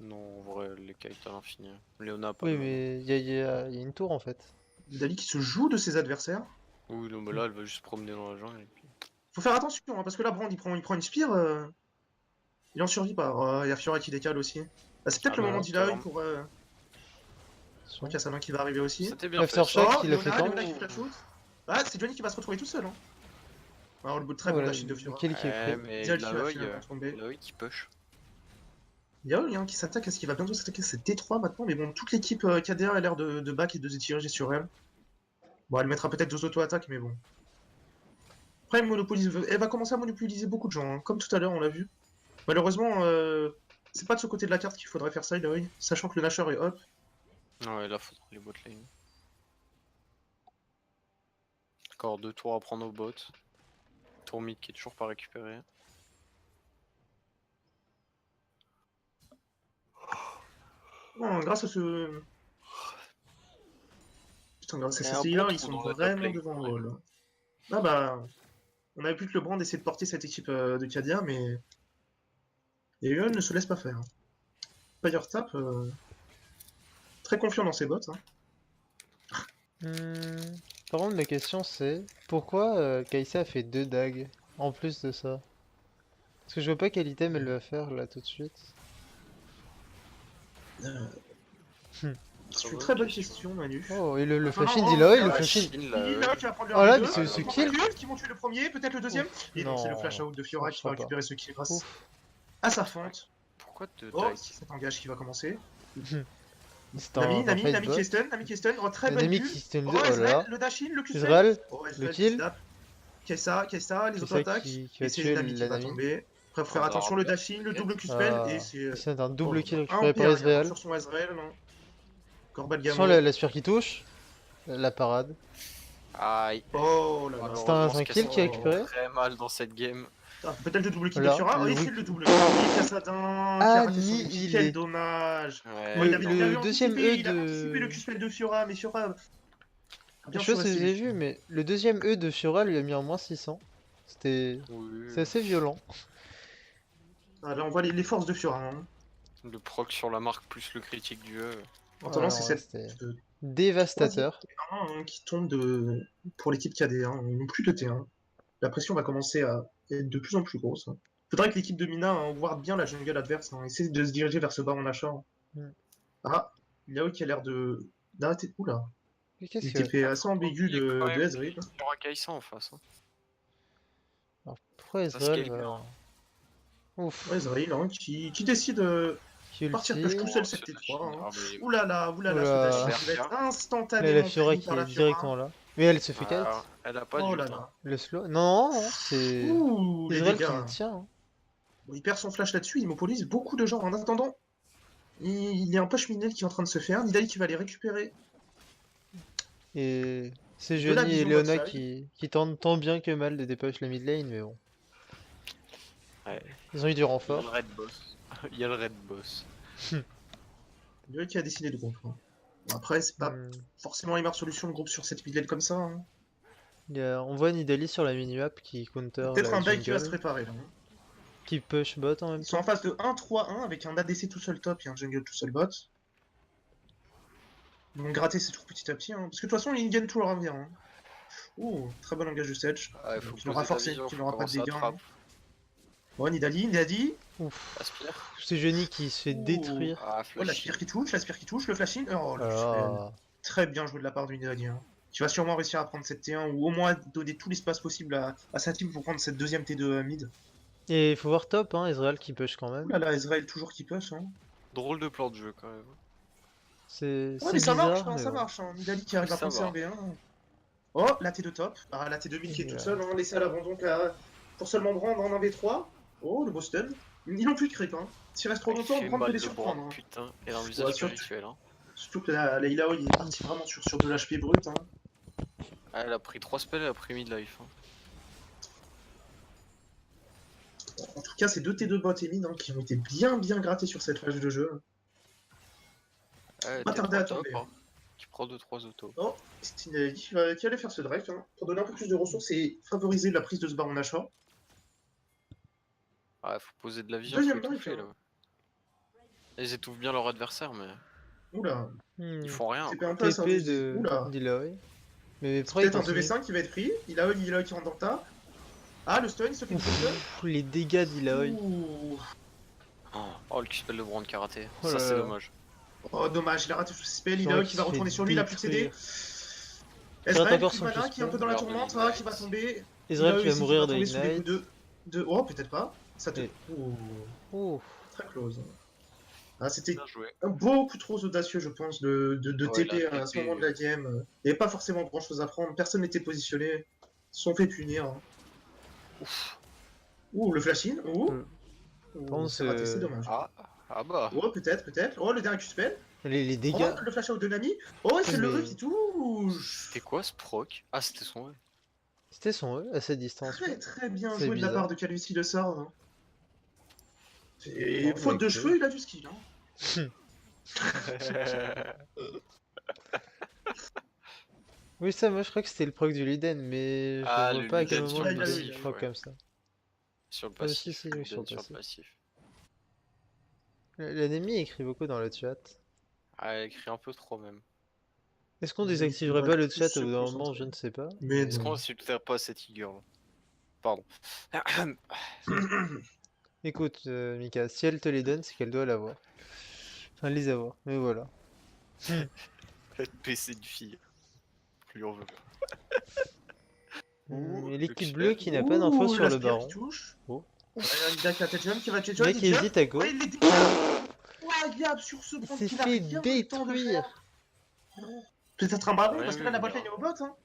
S3: Non, en vrai, les kites à l'infini. Léona, pas
S1: Oui,
S3: de mana.
S1: mais il y a une tour en fait.
S2: Dali qui se joue de ses adversaires.
S3: Oui, non, mais là, elle va juste se promener dans la jungle. Et puis...
S2: Faut faire attention, hein, parce que là, Brand, il prend une spire. Il en survit pas. Oh, il y a Fiora qui décale aussi. Bah, c'est peut-être
S3: Ah
S2: le
S3: bah,
S2: moment d'Illaoi
S3: turn.
S2: pour.
S1: Son-
S2: Kassadin qui va arriver aussi.
S3: C'était bien fait.
S1: Aftershock
S2: Oh,
S1: qui l'a fait
S2: Léona,
S1: tank.
S2: Léona qui flash out. Ah, c'est Johnny qui va se retrouver tout seul. Hein. Alors, le bout de très
S1: Ah,
S2: bon
S1: voilà,
S2: dash de Fiora.
S1: kill qui est
S3: Ouais,
S1: pris.
S3: mais
S2: Ezreal qui va
S3: Illaoi,
S2: finalement tomber.
S3: Illaoi qui push.
S2: Yaoi hein, qui s'attaque à ce qui va bientôt s'attaquer, c'est T3 maintenant, mais bon, toute l'équipe KDA a l'air de back et de se diriger sur elle. Bon, elle mettra peut-être 2 auto-attaques, mais bon. Après, elle va commencer à monopoliser beaucoup de gens, hein, comme tout à l'heure, on l'a vu. Malheureusement, c'est pas de ce côté de la carte qu'il faudrait faire ça, Yaoi, sachant que le Nashor est up.
S3: Ouais, là, faudra les bot lane. Encore 2 tours à prendre au bot. Tour mid qui est toujours pas récupéré.
S2: Bon, grâce à ce. Putain, grâce à
S3: Et
S2: ces
S3: un
S2: CI là,
S3: bon
S2: ils
S3: trou
S2: sont
S3: dans la top
S2: vraiment
S3: lane,
S2: devant
S3: quand
S2: le
S3: même.
S2: rôle. Ah bah. On avait plus que le brand essayer de porter cette équipe de KDA, mais. Et Eon ne se laisse pas faire. Firetap, très confiant dans ses bottes. Hein.
S1: Par contre, la question c'est pourquoi Kai'Sa a fait 2 dagues en plus de ça? Parce que je vois pas quel item elle va faire là tout de suite.
S2: C'est une très bonne question, Manu.
S1: Oh, et le
S2: Attends,
S1: flash-in
S2: non,
S1: d'Illaoi,
S2: oh,
S1: le
S3: La
S1: flash-in.
S3: Chine, là,
S2: Là, tu vas prendre le
S1: Oh là,
S2: 1v2,
S1: mais c'est ce
S2: ils vont
S1: kill.
S2: prendre le qui vont tuer le premier, peut-être le deuxième.
S1: Ouf,
S2: Et non, c'est le
S1: non,
S2: flash out de
S1: ça
S2: Fiora qui va
S1: marchera pas.
S2: récupérer ce kill grâce
S1: Ouf.
S2: à sa feinte.
S3: pourquoi 2
S2: Oh,
S3: dagues?
S2: cet engage qui va commencer.
S1: C'est un
S2: Nami
S1: fight
S2: qui
S1: bot.
S2: est stun, Nami qui est stun. Oh, très bonne
S1: Nami
S2: Q.
S1: qui stun
S2: Oh,
S1: le... Oh là
S2: Ezreal,
S1: là.
S2: le dash in, le Q-spell.
S1: Ezreal,
S2: Oh,
S1: le
S2: Ezreal qui
S1: kill.
S2: snap. Kessa,
S1: C'est
S2: les
S1: ça
S2: auto-attaques.
S1: qui
S2: Et
S1: va
S2: c'est
S1: tuer
S2: Nami qui
S1: la
S2: va
S1: Nami.
S2: tomber. Après, faut faire
S3: On
S2: attention,
S3: aura
S2: le
S3: bien
S2: dash in, le double Q-spell. Et c'est.
S1: C'est un double kill
S2: Un
S1: récupéré par
S2: PA
S1: Ezreal.
S2: sur son Ezreal, non.
S1: Sans
S2: Gamo.
S1: la spire qui touche. La parade.
S3: Aïe.
S2: Oh là là.
S1: C'est un
S3: Malheureusement,
S1: kill qui a
S3: Cassidy
S1: récupéré.
S3: très mal dans cette game.
S2: Ah, peut-être le double kill de
S1: Voilà,
S2: Fiora. Oh,
S1: le
S2: et c'est
S1: whip.
S2: le double kill. Cassadin qui a raté son ulti. Quel
S1: Annihilé.
S2: dommage.
S3: Ouais,
S2: Oh, il
S1: Le
S2: avait
S1: deuxième
S2: anticipé,
S1: E
S2: il avait anticipé le
S1: de...
S2: Q-spell de Fiora, mais Fiora a
S1: Je
S2: bien
S1: sais pas si vous avez
S2: surestimer.
S1: vu, mais le deuxième E de Fiora lui a mis en moins 600. C'est
S3: oui.
S1: assez violent.
S2: Ah, là, on voit les forces de Fiora. Hein.
S3: Le proc sur la marque plus le critique du E.
S2: En attendant, c'est
S1: Alors,
S2: cette
S1: c'était
S2: troisième
S1: dévastateur.
S2: T1 hein, qui tombe pour l'équipe KD. Hein. Ils n'ont plus de T1. La pression va commencer à être de plus en plus grosse. Hein. Faudrait que l'équipe de Mina hein, voit bien la jungle adverse. Hein. Essaie de se diriger vers ce baron achat. Hein.
S1: Mm.
S2: Ah, Yao qui a l'air d'arrêter. Oula,
S1: Qu'est-ce
S2: il
S1: que...
S2: TP assez ambigu
S3: Il y a quand
S2: de
S3: même
S2: Ezreal.
S3: Fiora Kai'Sa en face. Hein.
S1: Alors, pourquoi
S3: Ça
S1: Ezreal
S3: scale bien.
S1: va... Ouf.
S2: Ouais, Ezreal hein, qui décide
S1: Qui
S2: partir
S1: ulti.
S2: push tout seul
S3: Oh,
S2: cette
S3: c'est
S2: T3. Hein.
S3: Ah, mais...
S2: Oulala,
S1: Oula.
S2: ce dash qui va
S3: Berka.
S2: être
S1: Là,
S2: instantanément
S1: la Fiora
S2: puni
S1: qui
S2: par
S1: est
S2: la Fiora.
S1: directement là. Mais elle se fait kite.
S3: Elle a pas
S2: Oh
S3: d'ult.
S2: là
S3: Hein.
S2: là.
S1: Le slow. Non, non, c'est
S2: Ouh, les
S1: Ezreal
S2: dégâts.
S1: qui le tient. Hein.
S2: Bon, il perd son flash là-dessus, il immobilise beaucoup de gens. En attendant, il y a un push minel qui est en train de se faire. Nidali qui va les récupérer.
S1: Et c'est
S2: De la
S1: Johnny et
S2: vision
S1: Leona
S2: bot
S1: qui tentent tant bien que mal de dépush la mid lane, mais bon.
S3: Ouais.
S1: Ils ont eu du
S3: Il y a
S1: renfort.
S3: le red boss. Il y a le red boss.
S2: Nidali qui a décidé de groupe. Hein. Bon, après, c'est pas
S1: Hmm.
S2: forcément les meilleures solutions de groupe sur cette mid lane comme ça. Hein.
S1: On voit Nidalee sur la mini-map qui counter
S2: Peut-être
S1: la
S2: un bail qui va se
S1: jungle,
S2: préparer là. Hein.
S1: qui push bot en même
S2: Ils sont en
S1: temps.
S2: phase de 1-3-1 avec un ADC tout seul top et un jungle tout seul bot. Ils vont gratter ces tours petit à petit. Hein. Parce que de toute façon, ils gagnent tout leur avenir. Hein. Ouh, très bon langage de stage.
S3: Ah, il faut
S2: Qui l'aura
S3: poser ta
S2: forcé,
S3: vision,
S2: qui
S3: faut
S2: n'aura pas de
S3: commencer à
S2: dégâts. Hein.
S3: trap.
S2: Bon, Nidali.
S1: Ouf.
S3: Aspire.
S1: C'est Johnny qui se fait
S2: Ouh.
S1: détruire.
S3: Ah,
S2: Oh, la
S3: flash.
S2: spire qui touche, le flash in. Oh, le
S1: Ah.
S2: très bien joué de la part de Nidali. Hein. Qui va sûrement réussir à prendre cette T1 ou au moins donner tout l'espace possible à sa team pour prendre cette deuxième T2 mid.
S1: Et il faut voir top, hein, Ezreal qui push quand
S2: Ouh
S1: même.
S2: là là, Ezreal toujours qui push. Hein.
S3: Drôle de plan de jeu quand même.
S1: C'est
S2: Ouais, mais ça
S1: bizarre,
S2: marche, hein,
S1: mais
S2: ça
S1: bon.
S2: marche. Hein. Nidali qui arrive à
S3: Ça
S2: prendre ses
S3: va.
S2: 1v1. Oh, la T2 top. Ah, la T2 mid qui est
S1: Et
S2: toute seule, hein, laissée à l'abandon pour seulement Brand en 1v3. Oh, le Boston. Ils n'ont plus de creep. Hein. S'il reste trop
S3: Il
S2: longtemps,
S3: fait
S2: Brand peut
S3: mal
S2: les
S3: de
S2: surprendre.
S3: Brand,
S2: Hein.
S3: putain. Et un visage
S2: Ouais, surtout-
S3: spirituel. Hein.
S2: Surtout que la Illaoi il est parti vraiment sur de l'HP brut. Hein.
S3: Ah, elle a pris 3 spells, elle a pris mid-life. Hein.
S2: En tout cas, ces deux T2 bot et mid hein, qui ont été bien grattés sur cette phase de jeu.
S3: Ouais,
S2: Pas tarder à
S3: T3 top,
S2: tomber.
S3: hein. Qui prend 2-3 autos.
S2: Oh, c'est Nidali qui allait faire ce drive hein, pour donner un peu plus de ressources et favoriser la prise de ce baron d'achat.
S3: Ah, faut poser de la vision,
S2: Deuxième
S3: faut étouffer
S2: drive,
S3: là. Ils étouffent bien leur adversaire, mais
S2: Oula,
S3: ils font rien.
S2: TP
S3: Quoi.
S2: un peu à
S1: TP
S2: service.
S1: de
S2: Oula.
S1: d'Illaoi. Mais
S2: C'est
S1: après, il
S2: peut-être un
S1: continue.
S2: 2v5 qui va être pris. Illaoi qui rentre dans le tas. Ah, le stun, il se fait le stun.
S1: Ouf, les dégâts d'Illaoi.
S2: Ouh.
S3: Oh, le Q-spell de Brand karaté.
S1: Oh
S3: Ça,
S1: là
S3: c'est
S1: là.
S3: dommage.
S2: Oh, dommage, il a raté tout ce spell.
S1: Fiora
S2: Illaoi
S1: qui
S2: qui va
S1: se
S2: retourner
S1: fait
S2: sur lui, il a plus de CD.
S1: détruire.
S2: Ezreal,
S1: encore
S2: plus
S1: son
S2: malin, qui est un peu dans la
S3: Q-spell.
S2: tourmente,
S3: Lord of
S2: qui va
S3: Ignite.
S2: tomber.
S1: Ezreal
S2: Illaoi
S1: qui va
S2: ici
S1: mourir de
S2: tomber sous les
S1: Ignite.
S2: coups de... Oh, peut-être pas. Ça te...
S1: Et-
S2: Ouh.
S1: Ouf.
S2: Très close. Ah, c'était
S3: Bien joué.
S2: beaucoup trop audacieux, je pense, de
S3: Ouais,
S2: TP
S3: la
S2: à ce
S3: TP,
S2: moment de la game. Il n'y avait pas forcément grand chose à prendre, personne n'était positionné. Ils se sont fait punir. Hein.
S3: Ouf.
S2: Ouh, le flash in. Ouh.
S1: Mm.
S2: Ouh,
S1: Pense,
S2: c'est raté, c'est dommage.
S3: Ah bah.
S2: Oh, peut-être. Oh, le dernier Q-spell.
S1: Les
S2: Oh,
S1: dégâts.
S2: le flash out de Nami. Oh, c'est le
S1: Mais-
S2: E qui touche.
S3: C'était quoi ce proc? Ah, c'était son E.
S1: C'était son E à cette distance.
S2: Très bien
S1: C'est
S2: joué de la
S1: bizarre.
S2: part de Calvici le sort. Hein. Et
S1: Oh,
S2: faute
S1: bah,
S2: de
S1: écoute.
S2: cheveux, il a du skill. Hein.
S1: Oui, ça, moi je crois que c'était le proc du Liden, mais je
S3: Ah,
S1: vois
S3: le
S1: pas à quel
S3: Liden
S1: moment
S2: sur
S1: il
S2: le
S1: donne
S2: passif,
S1: le proc
S3: ouais.
S1: comme ça.
S3: Sur le
S1: Ah, si,
S3: passif.
S1: si, oui,
S3: Liden
S1: sur le
S3: sur le
S1: passif.
S3: passif.
S1: L'ennemi écrit beaucoup dans le chat.
S3: Ah, elle écrit un peu trop même.
S1: Est-ce qu'on
S2: Ils
S1: désactiverait
S2: devraient
S1: pas le
S2: plus
S1: chat
S2: se
S1: au bout d'un moment?
S2: concentrer.
S1: Je ne sais pas.
S2: Mais
S3: Est-ce qu'on
S2: non.
S3: insulterait pas cette figure? Pardon.
S1: Écoute, Mika, si elle te les donne, c'est qu'elle doit l'avoir. Enfin, les avoir, mais voilà.
S3: Être PC de fille. Plus on veut pas.
S1: Et
S3: Le
S1: l'équipe bleue
S3: clair.
S1: qui n'a pas d'infos
S2: Ouh,
S1: sur
S2: la
S1: le
S2: spire qui
S1: baron.
S2: touche.
S1: Oh.
S2: Ouais, Nida qui a tête jaune, qui va tuer
S1: Le
S2: John,
S1: mec
S2: il jump.
S1: hésite à go.
S2: Ouais, il est incroyable sur ce
S1: Il
S2: prompt
S1: s'est
S2: qu'il a
S1: fait
S2: rien eu le temps de
S1: détruire.
S2: faire. Peut-être un baron,
S3: Rien
S2: parce que
S3: vu
S2: là la
S3: venir.
S2: botlane est au bot. Hein.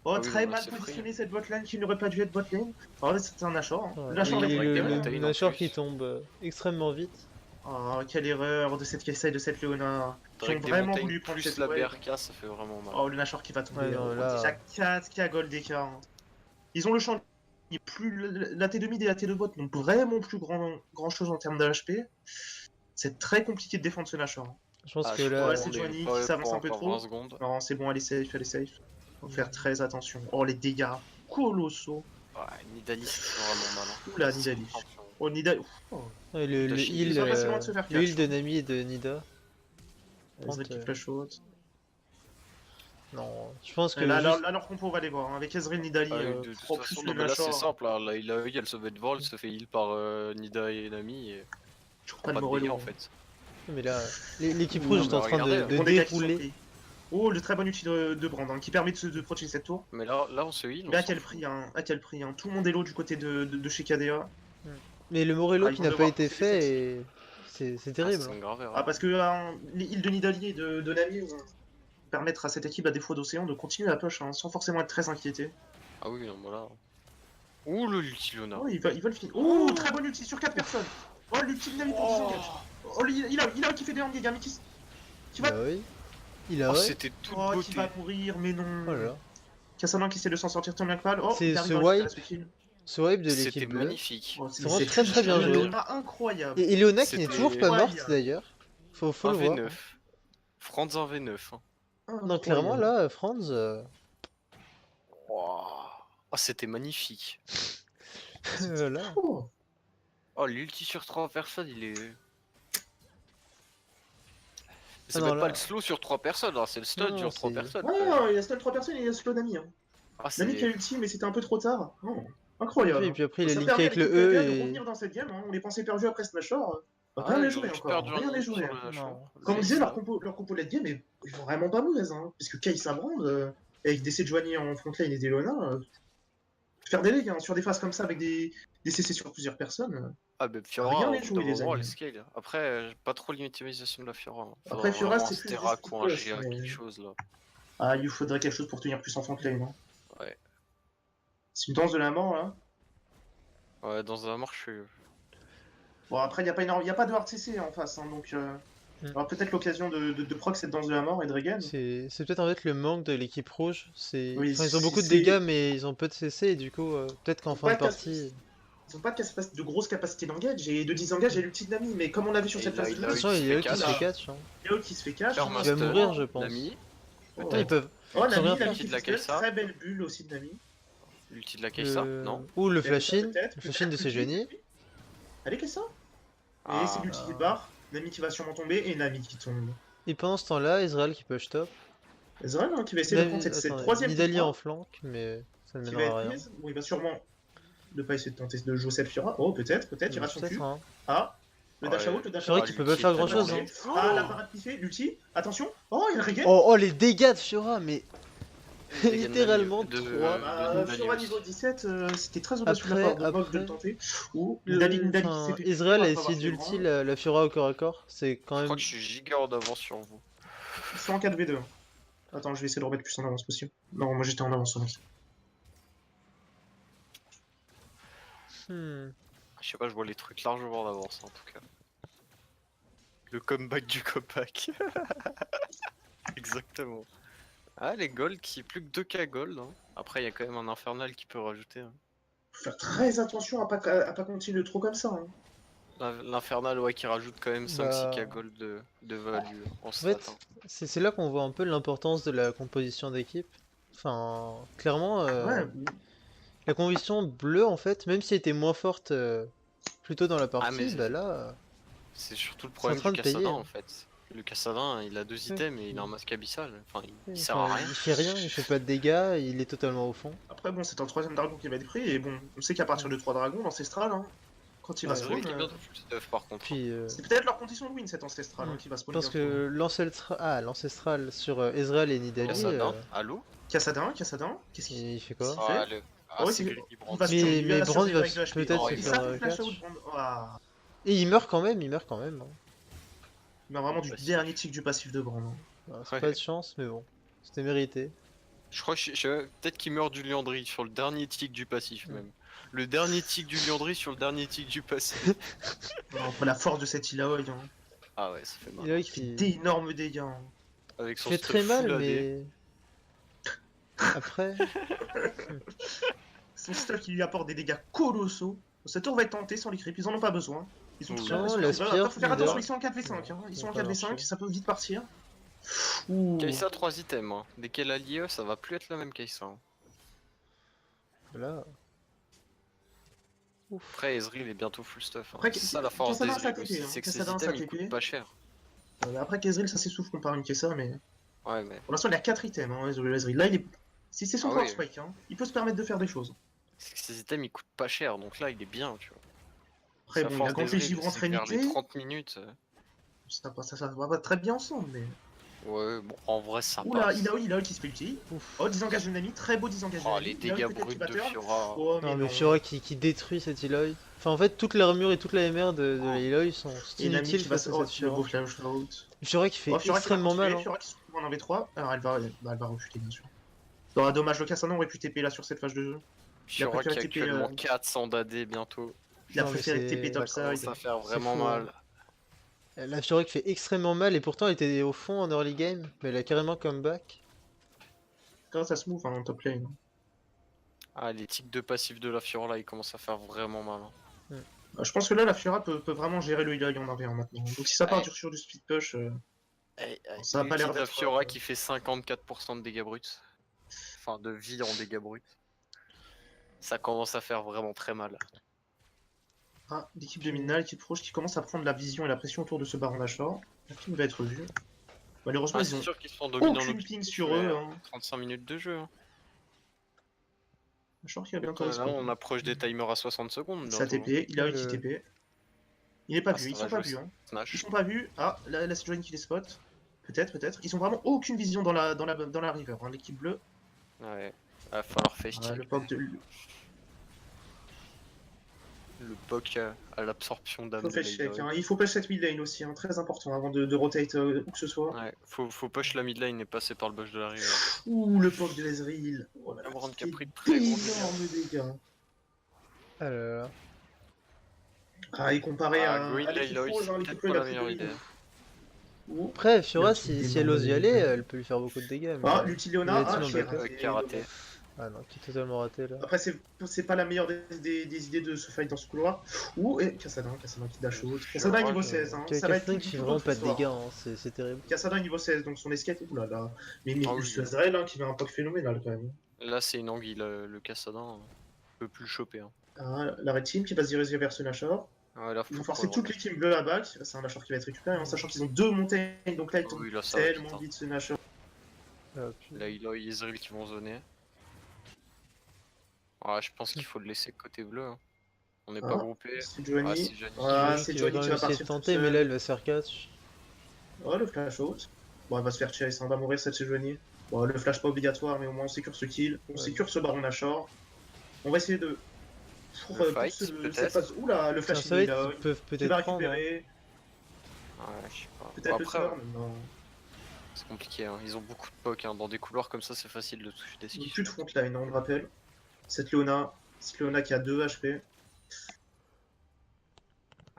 S2: Oh,
S3: Ah oui,
S2: très
S3: non,
S2: mal
S3: c'est free.
S2: positionné cette botlane qui n'aurait pas dû être botlane. Oh, là c'était un Nashor. Hein.
S1: Ouais,
S2: Le Nashor
S1: et
S2: l'a
S3: avec des
S2: pris.
S3: montagnes en
S1: Nashor
S3: plus.
S1: qui tombe extrêmement vite.
S2: Oh, quelle erreur de cette Kessai de cette Leona. Qui ont
S3: Avec des
S2: vraiment
S3: montagnes
S2: voulu prendre
S3: plus
S2: cette
S3: la
S2: wave.
S3: BRK, ça fait vraiment mal.
S2: Oh, le Nashor qui va tomber.
S1: Ouais, non,
S2: Oh,
S1: là-
S2: déjà 4 qui a gold d'écart. Hein. Ils ont le champ. Et plus la T2 mid et la T2 bot n'ont vraiment plus grand chose en termes de HP. C'est très compliqué de défendre ce Nashor. Hein.
S1: Je pense
S3: Ah,
S1: que
S3: je
S1: là,
S2: Ouais,
S3: pense
S2: c'est
S3: qu'on est
S2: Johnny
S3: pas
S2: qui s'avance
S3: pour
S2: un peu
S3: encore
S2: trop.
S3: 20 secondes.
S2: Non, c'est bon, elle est safe, elle est safe. Faut faire très attention. Oh, les dégâts colossaux.
S3: Ouais, Nidalee, ça fait vraiment mal. Hein.
S2: Oula,
S3: C'est
S2: Nidalee.
S3: champion.
S2: Oh, Nida. Oh,
S1: ouais,
S3: Il
S1: le
S3: a chié.
S1: heal,
S2: Ils sont pas si loin de se faire
S1: le heal
S2: catch,
S1: de
S2: hein.
S1: Nami et de Nida.
S2: Ezreal qui
S1: Reste,
S2: flash out.
S1: non, je pense que
S2: Là,
S1: juste...
S2: là, leur compo, on va les voir. Hein. Avec Ezreal, Nidalee,
S3: Ah oui, de toute
S2: en
S3: façon,
S2: plus
S3: non,
S2: le
S3: mais là c'est
S2: Nashor.
S3: simple. Là, il a eu, elle se met devant, elle se fait heal par Nida et Nami. Et
S2: Toujours
S3: pas
S2: pas de
S3: de dégâts
S2: Morello.
S3: en fait.
S1: Mais là, l'équipe
S2: Non,
S1: rouge est
S3: mais
S1: en train
S3: regardez,
S1: de
S2: Bon dégâts qui sont
S1: dérouler.
S2: pris. Oh, le très bon outil de Brand hein, qui permet de protéger cette tour.
S3: Mais là on se heal.
S2: Mais
S3: on
S2: à
S3: s'en
S2: quel
S3: fout.
S2: prix, hein, à quel prix, hein. Tout le monde est low du côté de chez KDA.
S1: Mais le Morello
S2: Ah, ils
S1: qui
S2: vont
S1: n'a pas
S2: devoir
S1: été
S2: pousser les
S1: fait, et c'est
S3: Ah,
S1: terrible.
S3: c'est
S1: hein.
S3: une grave erreur.
S2: Ah, parce que les heals de Nidalee et de Nami vont permettre à cette équipe, à défaut d'Océan, de continuer la push hein, sans forcément être très inquiété.
S3: Ah oui, non, voilà. Ouh, le Lutilona.
S2: Oh, ils veulent le finir. Oh, très bon ulti sur 4 personnes. Oh, l'ulti de Nami pour disengage. Oh, il a kiffé des engage, mais qui va.
S1: Bah oui. Il a
S3: Oh,
S1: ouais.
S3: c'était toute
S2: Oh, qui
S3: beauté.
S2: va mourir, mais non.
S1: Oh là là.
S2: Kassadin qui essaie de s'en sortir tant bien que mal. Oh,
S1: C'est
S2: il termine
S1: ce
S2: dans le
S1: wipe.
S2: last kill.
S1: Ce wipe de
S3: C'était
S1: l'équipe bleue.
S3: magnifique.
S2: Oh,
S1: C'est vraiment très, très bien
S2: une
S1: joué.
S2: Leona incroyable.
S1: Et Leona qui n'est
S3: C'était-
S1: toujours pas morte
S2: Incroyable.
S1: d'ailleurs. Faut
S3: Un
S1: le voir.
S3: V9. Franz un V9. Hein.
S1: Non, clairement là, Franz.
S3: Wow. Oh, c'était magnifique.
S1: Voilà.
S2: Oh.
S3: Oh, l'ulti sur 3 personnes, il est. C'est
S1: non,
S3: même
S1: là-
S3: pas le slow sur 3 personnes, hein, c'est le stun
S1: Non,
S3: sur 3
S1: c'est-
S3: personnes.
S2: Ouais, non, il y a stun 3 personnes et il y a slow Nami. Hein.
S3: Ah,
S2: Nami qui a
S3: c'est.
S2: ulti, mais c'était un peu trop tard. Oh, incroyable.
S1: Et puis après il a
S2: Ça
S1: linké
S2: permet à
S1: avec le
S2: l'équipe
S1: E
S2: KDA de
S1: et.
S2: revenir dans cette game. Hein. On les pensait perdus après ce Nashor.
S3: Ah,
S2: Rien n'est
S3: ils
S2: joué
S3: ont
S2: encore.
S3: perdu un
S2: Rien n'est
S3: ult
S2: joué.
S3: sur
S2: Hein.
S3: le Nashor.
S1: Non.
S2: Comme on disait,
S3: C'est
S2: leur
S3: ça.
S2: compo late game est vraiment pas mauvaise. Hein. Puisque Kai Sabrand, avec des Sejuani en frontline et des Leona, faire des legs hein, sur des phases comme ça avec des CC sur plusieurs personnes.
S3: Ah, mais Fiora,
S2: Rien
S3: au
S2: n'est
S3: bout
S2: joué,
S3: d'un
S2: les
S3: moment,
S2: amis.
S3: elle scale. Après, j'ai pas trop l'utilisation de la Fiora. Hein.
S2: Après, Fiora,
S3: vraiment
S2: c'est
S3: un
S2: plus des
S3: Sterak ou un
S2: push,
S3: GA,
S2: mais-
S3: quelque chose là.
S2: Ah, il vous faudrait quelque chose pour tenir plus en frontline. Hein.
S3: Ouais.
S2: C'est une danse de la mort là.
S3: Ouais, dans un marche.
S2: Bon, après, il n'y a pas de hard CC en face. Hein, donc, il y aura peut-être l'occasion de proc cette danse de la mort et de regain.
S1: C'est peut-être en fait le manque de l'équipe rouge. C'est...
S2: Oui,
S1: Enfin, ils ont beaucoup de
S2: c'est-
S1: dégâts mais ils ont peu de CC et du coup peut-être qu'en
S2: Ils ont
S1: fin de
S2: pas de
S1: partie.
S2: Ils ont pas de grosse capacité d'engage et de disengage et l'ulti de Nami. Mais comme on a vu sur
S3: Et
S2: cette
S3: là,
S2: phase
S3: il
S2: de
S3: a
S1: De
S2: jeu,
S1: toute façon, il y a eux
S3: fait
S1: qui se
S2: catch.
S1: fait catch. Hein.
S2: il y a eux qui se fait cash.
S3: Faire
S2: Hein.
S1: Il va
S3: master,
S1: mourir, je pense.
S3: Nami.
S1: Attends, ils peuvent.
S2: Oh,
S1: Sans
S2: Nami,
S1: rien
S2: Nami
S1: faire.
S2: qui
S3: De la
S2: fait
S3: Kaisa.
S2: très belle bulle aussi de Nami.
S3: L'ulti de la Kaisa, non
S1: Ou le
S2: Peut-être,
S1: flash-in.
S2: peut-être,
S1: Le flash-in de
S2: peut-être,
S1: Sejuani.
S2: peut-être. Allez, qu'est-ce que ça Et
S3: Ah,
S2: c'est l'ulti qui barre. Nami qui va sûrement tomber et Nami qui tombe.
S1: Et pendant ce temps-là, Israël qui push top.
S2: Ezreal hein, qui va essayer de prendre cette
S1: Attendez,
S2: troisième
S1: Nidalee en
S2: victoire
S1: flanc, mais ça ne
S2: qui va
S1: mènera à
S2: être
S1: rien.
S2: mise. Bon, il va sûrement ne pas essayer de tenter de jouer cette Fiora. Oh, peut-être, il rate son cul.
S1: Peut-être, hein.
S2: Ah, le dash
S3: Ouais.
S2: out, le dash
S1: C'est vrai
S2: out.
S1: qu'il peut pas faire
S3: l'ulti est
S1: grand-chose.
S3: tellement
S1: Hein.
S2: Ah, la parade qui fait, l'ulti. Attention. Oh, il y a le regain.
S1: Oh, les dégâts de Fiora, mais
S3: Les dégâts de
S1: littéralement
S3: Nami- de-
S1: 3.
S3: de
S2: Fiora
S3: Nami
S2: niveau
S3: aussi.
S2: 17, c'était très audacieux de la part de Mog de le tenter. Ou Nidalee qui s'est fait
S1: Israël a
S2: finir après
S1: essayé
S2: avoir fait
S1: d'ulti
S2: grand.
S1: la Fiora au corps à corps, c'est quand
S3: Je
S1: même.
S3: crois que je suis giga en avance sur vous.
S2: Ils sont en 4v2. Attends, je vais essayer de le remettre plus en avance possible. Non, moi j'étais en avance sur lui.
S1: Hmm.
S3: Je sais pas, je vois les trucs largement en avance en tout cas. Le comeback du comeback. Exactement. Ah, les gold qui plus que 2k gold. Hein. Après, il y a quand même un infernal qui peut rajouter. Hein.
S2: Faut faire très attention à pas continuer trop comme ça. Hein.
S3: L'infernal, ouais, qui rajoute quand même 5-6k
S1: Bah.
S3: gold de value en
S1: En
S3: stat.
S1: fait,
S3: Hein.
S1: c'est là qu'on voit un peu l'importance de la composition d'équipe. Enfin, clairement,
S2: Ouais,
S1: la composition bleue, en fait, même si elle était moins forte plus tôt dans la partie,
S3: mais-
S1: bah là,
S3: C'est surtout le
S1: en
S3: problème
S1: train
S3: du
S1: de payer,
S3: Cassadin
S1: hein.
S3: en fait. Le Cassadin, il a 2 items et il a un masque abyssal. Enfin, il sert
S1: Enfin,
S3: à rien.
S1: il fait rien, il fait pas de dégâts, il est totalement au fond.
S2: Après, bon, c'est un troisième dragon qui va être pris, et bon, on sait qu'à partir de 3 dragons, l'ancestral, hein, quand il va
S1: Ouais.
S3: Ezreal
S2: spawn,
S3: qui est bientôt full stuff par contre.
S1: Puis,
S2: c'est peut-être leur condition de win, cet ancestral, hein,
S1: mm.
S2: qui va
S1: je
S2: spawn
S1: pense
S2: bientôt.
S1: que l'ancestral sur Ezreal et Nidalee,
S3: Cassadin, allô?
S2: Cassadin, qu'est-ce qu'il
S1: il fait quoi?
S2: fait?
S3: Ah,
S2: Ouais,
S3: c'est
S2: c'est-
S3: Greedy
S2: il
S3: Brand.
S2: va
S1: Mais
S2: il va
S1: Brand
S2: survivre
S1: va
S2: avec de HP.
S1: peut-être
S3: Oh,
S1: se
S2: Et
S3: il
S2: ça,
S1: faire
S2: le flash
S1: clutch.
S2: out, Brand. Ouah.
S1: Et il meurt quand même, il meurt quand même, hein.
S2: Il a vraiment du
S3: Passif.
S2: dernier tick du passif de Brand, hein.
S1: Alors, c'est
S3: Ouais.
S1: pas de chance, mais bon, c'était mérité.
S3: Je crois que peut-être qu'il meurt du Liandry sur le dernier tick du passif
S1: Mm.
S3: même. Le dernier tick du Liandry sur le dernier tick du passif.
S2: Entre la force de cet Illaoi, hein.
S3: Ah ouais, ça fait mal.
S1: Illaoi
S2: Il fait
S1: qui
S2: d'énormes dégâts, hein.
S3: Avec son
S1: fait
S3: stuff
S1: très mal,
S3: full AD.
S1: mais après,
S2: Son stuff qui lui apporte des dégâts colossaux. Cette tour va être tentée sans les creeps, ils en ont pas besoin. Ils sont
S3: Oui.
S2: très
S1: Non,
S2: sur
S1: la
S2: Après,
S1: spire,
S2: faut faire
S1: leader.
S2: attention, ils sont en 4v5, hein. Ils
S1: Ça
S2: sont en
S1: va pas
S2: 4v5,
S1: marcher.
S2: ça peut vite partir. Ouh.
S3: Kaisa 3 items. Hein. Dès qu'elle a l'IE, ça va plus être la même Kaisa. Hein.
S1: là. Ouf.
S3: Après, Ezreal est bientôt full stuff. Hein.
S2: Après,
S3: C'est ça la force
S2: Cassadin,
S3: d'Ezreal
S2: ça
S3: aussi,
S2: TP, hein.
S3: c'est que ses
S2: Cassadin, ça
S3: items ils
S2: TP.
S3: coûtent pas cher.
S2: Après qu'Ezreal, ça s'essouffle comparé à une Kessa, mais
S3: Ouais, mais
S2: pour l'instant, il a 4 items, hein, Ezreal. Là, il est. Si c'est son
S3: Ah
S2: force
S3: oui.
S2: spike, hein, il peut se permettre de faire des choses.
S3: c'est que ses items ils coûtent pas cher, donc là il est bien, tu vois.
S2: Après,
S3: Sa
S2: bon, il a
S3: force
S2: quand les
S3: d'Ezreal,
S2: givres en
S3: c'est que vers les
S2: trinité.
S3: 30 minutes.
S2: Ça va pas très bien ensemble, mais.
S3: Ouais, bon, en vrai ça
S2: Oula,
S3: passe.
S2: Illaoi qui se fait ulti.
S1: Ouf.
S2: Oh, disengage de Nami, très beau disengage de
S3: Oh,
S2: Nami.
S3: les
S2: Illaoi
S3: dégâts
S2: peut-être
S3: bruts
S2: qui va
S3: de
S2: turn.
S3: Fiora.
S2: Oh,
S1: Non, mais
S2: non.
S1: Fiora qui détruit cette Illaoi. Enfin, en fait, toute l'armure et toute la MR de
S3: Oh.
S1: la Illaoi sont
S2: Et Nami
S1: inutiles
S2: qui va
S1: face
S2: se.
S1: à
S2: Oh,
S1: cette
S2: le beau
S1: Fiora.
S2: flash out.
S1: Fiora qui fait
S2: Oh, Fiora qui va
S1: extrêmement mal,
S2: continuer,
S1: hein.
S2: Fiora qui se trouve en 1v3. Alors elle va reculer, bien sûr. Non, dommage, le Cassandra aurait pu TP là sur cette phase de jeu.
S3: Fiora qui a
S2: préféré TP,
S3: actuellement 400 d'AD bientôt.
S2: Il a
S1: Non, mais
S2: préféré
S1: c'est-
S2: TP
S3: Ça
S2: topside.
S3: commence à faire
S1: C'est
S3: vraiment
S1: fou, hein.
S3: mal.
S1: La Fiora qui fait extrêmement mal et pourtant elle était au fond en early game, mais elle a carrément comeback.
S2: Grâce à Smooth hein, en top lane.
S3: Ah, les tics de passif de la Fiora là, ils commencent à faire vraiment mal. Hein.
S2: Je pense que là, la Fiora peut vraiment gérer le Illaoi en 1v1 maintenant. Donc si ça part
S3: Ouais.
S2: sur du speed push, ça a
S3: L'ulti
S2: pas l'air
S3: de la
S2: d'être.
S3: Fiora qui fait 54% de dégâts bruts. Enfin, de vie en dégâts bruts. Ça commence à faire vraiment très mal.
S2: Ah, l'équipe de Midna, l'équipe rouge qui commence à prendre la vision et la pression autour de ce Baron Nashor. La ping va être vue. Malheureusement,
S3: Ah,
S2: ils
S3: c'est
S2: ont
S3: sûr qu'ils sont dominants
S2: aucune
S3: d'objectif,
S2: ping sur
S3: mais,
S2: eux. Hein.
S3: 35 minutes de jeu. Hein.
S2: Nashor qui a bientôt
S3: Là,
S2: respawn.
S3: on approche des timers à 60 secondes.
S2: Ça
S3: bientôt.
S2: TP, il a
S1: Ouais,
S2: eu qui
S1: le-
S2: TP. Il est pas
S3: Ah,
S2: vu,
S3: ça
S2: ils
S3: va
S2: sont pas
S3: jouer
S2: vus. Hein. Ils
S3: Smash.
S2: sont pas vus. Ah, là c'est Joanne qui les spot. Peut-être. Ils ont vraiment aucune vision dans la river. Hein. L'équipe bleue.
S3: Ouais. Va falloir faire
S2: Ah, le POC de.
S3: Le POC à l'absorption d'âme
S2: Faut
S3: de
S2: faire
S3: Leila.
S2: check. Hein. Il faut push cette mid lane aussi, hein. Très important avant de rotate où que ce soit.
S3: Ouais, faut push la mid lane et passer par le bush de la river.
S2: Ouh, le POC de Ezreal. Oh là là,
S3: Brand qui
S2: qui
S3: a pris
S2: fait
S3: de très gros
S2: d'énormes dégâts.
S1: Ah là là.
S2: Ah, et comparé
S3: Ah,
S2: à
S3: Greed
S2: l'équipe
S3: Leila,
S2: rouge,
S3: c'est
S2: hein,
S3: peut-être
S2: l'équipe
S3: pas
S2: bleue, il
S3: la
S2: a
S3: meilleure
S2: pris
S3: idée.
S2: Ouh.
S1: Après, Fiora,
S2: Il a pris
S1: si elle ose y
S2: d'énormes
S1: aller,
S2: dégâts.
S1: elle peut lui faire beaucoup de dégâts. Mais...
S2: Ah, l'ulti Leona,
S1: il a
S2: qui
S1: tué
S2: est
S1: en backup.
S2: raté.
S3: Qui a raté.
S1: Ah non, qui est totalement raté là.
S2: Après, c'est pas la meilleure des idées de se fight dans ce couloir. Ouh, et Cassadin qui dash out. Cassadin niveau 16, hein. Ça va être
S1: Catherine qui fait vraiment pas de dégâts, hein. C'est terrible.
S2: Cassadin niveau 16, donc son escape, oulala. Mais
S3: Ah oui.
S2: juste Ezreal, hein, qui met un POC phénoménal quand même.
S3: Là, c'est une anguille, le Cassadin. Peut plus le choper. Hein.
S2: Ah, la Red Team qui va se diriger vers ce Nashor.
S3: Ouais, là,
S2: Ils
S3: faut
S2: vont forcer toute
S3: remettre.
S2: l'équipe bleue à back. C'est un Nashor qui va être récupéré, hein, sachant qu'ils ont 2 montagnes. Donc là, ils
S3: Oui,
S2: tombent
S3: là, ça va
S2: tellement
S3: vite, hein.
S2: vite ce Nashor.
S1: Ah, puis-
S3: Là, il a Ezreal qui vont zoner. Ouais, je pense qu'il faut le laisser côté bleu. Hein. On n'est pas
S2: Ah,
S3: groupé.
S2: C'est
S3: Ah,
S2: Johnny.
S3: c'est Johnny.
S2: Ah,
S1: Johnny
S2: c'est
S1: qui va
S2: Johnny
S1: quand
S2: qui
S1: même
S2: va
S1: essayer de
S2: partir
S1: tenter,
S2: tout
S1: mais
S2: seul.
S1: là elle va se faire catch.
S2: Oh, le flash out. Bon, elle va se faire chase, on va mourir cette chez Johnny. Bon, le flash pas obligatoire, mais au moins on sécure ce kill. On
S1: Ouais.
S2: sécure ce Baron Nashor. On va essayer de. Pour,
S3: Le fight,
S2: cette
S3: peut-être.
S2: phase. Oula, le
S1: C'est un
S2: flash
S1: side
S2: là.
S1: qu'ils peuvent
S2: Qui va
S1: peut-être prendre. Hein.
S2: récupérer.
S3: Ouais, je sais pas.
S2: Peut-être
S3: Bon,
S2: le
S3: après,
S2: turn, non.
S3: c'est compliqué. Hein. Ils ont beaucoup de poke. Hein. Dans des couloirs comme ça, c'est facile de toucher des
S2: Ils ont
S3: skills.
S2: plus de frontline, hein, on le rappelle. Cette Leona qui a 2 HP.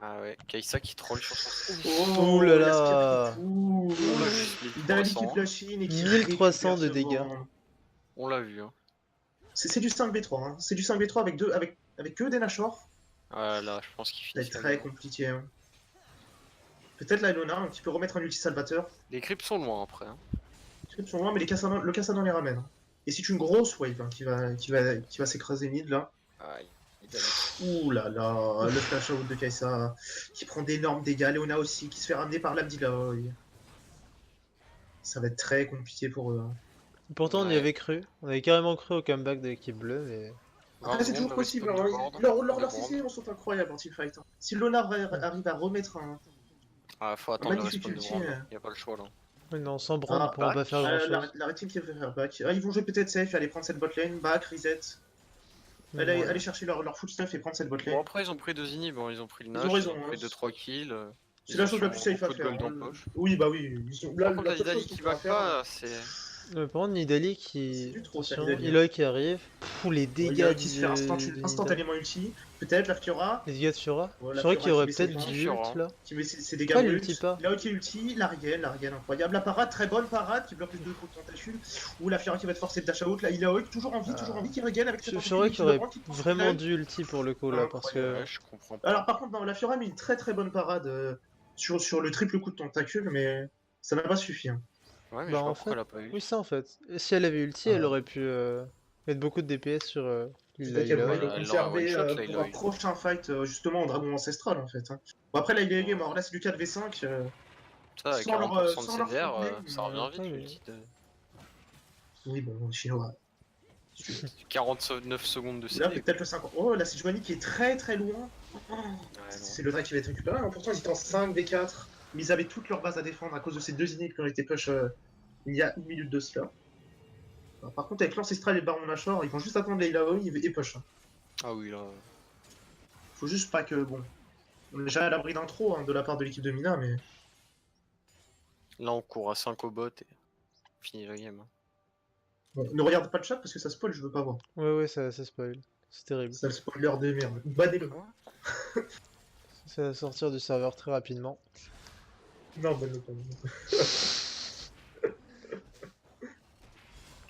S3: Ah ouais, Kaisa qui troll sur son.
S1: Oh là
S2: il
S1: là.
S2: aspire tout.
S3: On l'a juste
S2: Dali qui
S3: 1300.
S2: flash in et qui
S1: 1300
S2: récupère
S1: de
S2: ce
S1: dégâts.
S2: Baron.
S3: On l'a vu. Hein.
S2: C'est du 5v3, hein. C'est du 5v3 avec que des Nashor.
S3: Ah, là, je pense qu'il
S2: Ça va
S3: finit.
S2: être très compliqué. Hein. Peut-être la Leona qui peut remettre un ulti salvateur.
S3: Les creeps sont loin après. Hein.
S2: Les scripts sont loin, mais le Cassadin les ramène. Et c'est une grosse wave hein, qui va s'écraser mid là.
S3: Ah,
S2: Ouh là là, le flash out de Kai'Sa qui prend d'énormes dégâts. Léona aussi qui se fait ramener par l'Abdilaoy. Ça va être très compliqué pour eux, hein.
S1: Pourtant, on y
S3: Ouais.
S1: avait cru. On avait carrément cru au comeback de l'équipe bleue, mais...
S3: 20
S2: Après, c'est
S3: secondes
S2: toujours
S3: de
S2: possible,
S3: respawn
S2: hein.
S3: de Ward.
S2: Leurs
S3: De
S2: CC
S3: Brand.
S2: sont incroyables en teamfight, hein. Si Lona arrive à remettre
S3: Ah, faut
S2: un
S3: attendre le
S2: magnifique
S3: respawn de
S2: ulti.
S3: Brand. Y a pas le choix là.
S1: Oui, non, sans Brand, ils
S2: Ah,
S1: pourront
S2: back.
S1: pas faire grand-chose.
S2: La red team qui veut faire back. Ah, ils vont jouer peut-être safe, aller prendre cette bot lane, back, reset.
S1: Ouais.
S2: Aller chercher leur full stuff et prendre cette bot
S3: Bon,
S2: lane.
S3: après, ils ont pris 2 inhibs. Bon, ils ont pris le
S2: Ils ont
S3: Nash, ils
S2: raison,
S3: ont
S2: hein.
S3: pris 2-3 kills.
S2: C'est
S3: Ils
S2: la
S3: ont
S2: chose la plus
S3: sûrement
S2: safe à
S3: beaucoup de
S2: faire,
S3: gold en
S2: hein.
S3: poche.
S2: Oui, bah oui.
S3: Par
S2: La
S3: contre, la
S2: seule
S3: Nidalee
S2: chose qu'on
S3: qui
S2: pourra
S3: va
S2: faire,
S3: pas, c'est.
S1: Par contre, Nidalee
S2: c'est
S1: qui...
S2: du trop, ça,
S1: Attention,
S2: Nidalee.
S1: Eloy qui arrive. Pfff, les
S2: Il y
S1: dégâts
S2: a qui se fait
S1: de Nidalee.
S2: instantanément ulti. Peut-être la Fiora.
S1: Les dégâts de Fiora.
S2: Voilà,
S1: Fiora
S2: Fiora
S1: qui
S2: qui
S1: aurait
S2: met ses
S1: peut-être
S2: points.
S1: du
S3: Fiora,
S1: ult,
S3: hein.
S1: là.
S2: Qui met ses dégâts
S1: Pourquoi il
S2: bruts.
S1: ulti pas?
S2: Là, qui ulti, la regen incroyable. La parade, très bonne parade qui bloque les deux coups de tentacule. Ou la Fiora qui va être forcée de dash out. Là, il a toujours envie qu'il regen avec cette
S1: Fiora qui aurait vraiment
S2: dû.
S1: du ulti pour le coup, là, parce que...
S3: Ouais, je comprends pas.
S2: Alors, par contre, non, la Fiora a mis une très bonne parade sur le triple coup de tentacule, mais ça n'a pas suffi, hein.
S3: Ouais, mais
S1: Bah
S3: je vois
S1: en
S3: pourquoi
S1: fait,
S3: elle a pas eu.
S1: oui ça en fait. Et si elle avait ulti, elle
S2: Ah.
S1: aurait pu mettre beaucoup de DPS sur Lila
S2: Peut-être qu'elle voudrait
S1: Illaoi.
S2: le
S3: Elle l'aura
S2: conserver
S3: one-shot, là,
S2: pour un
S3: Eloy.
S2: prochain fight, justement, en dragon ancestral, en fait, hein. Bon, après, là, il est mort. Là, c'est du 4v5.
S3: Ça, avec
S2: Sans leur,
S3: 40%
S2: sans
S3: de
S2: leur
S3: CDR,
S2: front-play,
S3: ça revient vite,
S1: ouais,
S3: une
S1: mais-
S3: petite.
S2: Oui, bon, chinois.
S3: 49 secondes de
S2: Là,
S3: CD.
S2: peut-être le 50. Oh, la Sejuani qui est très loin.
S3: Ouais,
S2: C'est le drake qui va être récupéré, hein. Pourtant, ils étaient en 5v4. Mais ils avaient toute leur base à défendre à cause de ces deux inhibs qui ont été push il y a une minute de cela. Alors, par contre, avec l'Ancestral et le Baron Nashor, ils vont juste attendre les Ilaoi et push, hein.
S3: Ah oui, là.
S2: Faut juste pas que. Bon. On est déjà à l'abri d'un trop, hein, de la part de l'équipe de Mina, mais.
S3: Là, on court à 5 au bot et fini la game. Hein.
S2: Bon, ne regarde pas le chat parce que ça spoil, je veux pas voir.
S1: Ouais, ça spoil. C'est terrible.
S2: C'est le spoiler de merde. Bannez-le.
S1: Ça va sortir du serveur très rapidement.
S2: Non, bannez-le pas.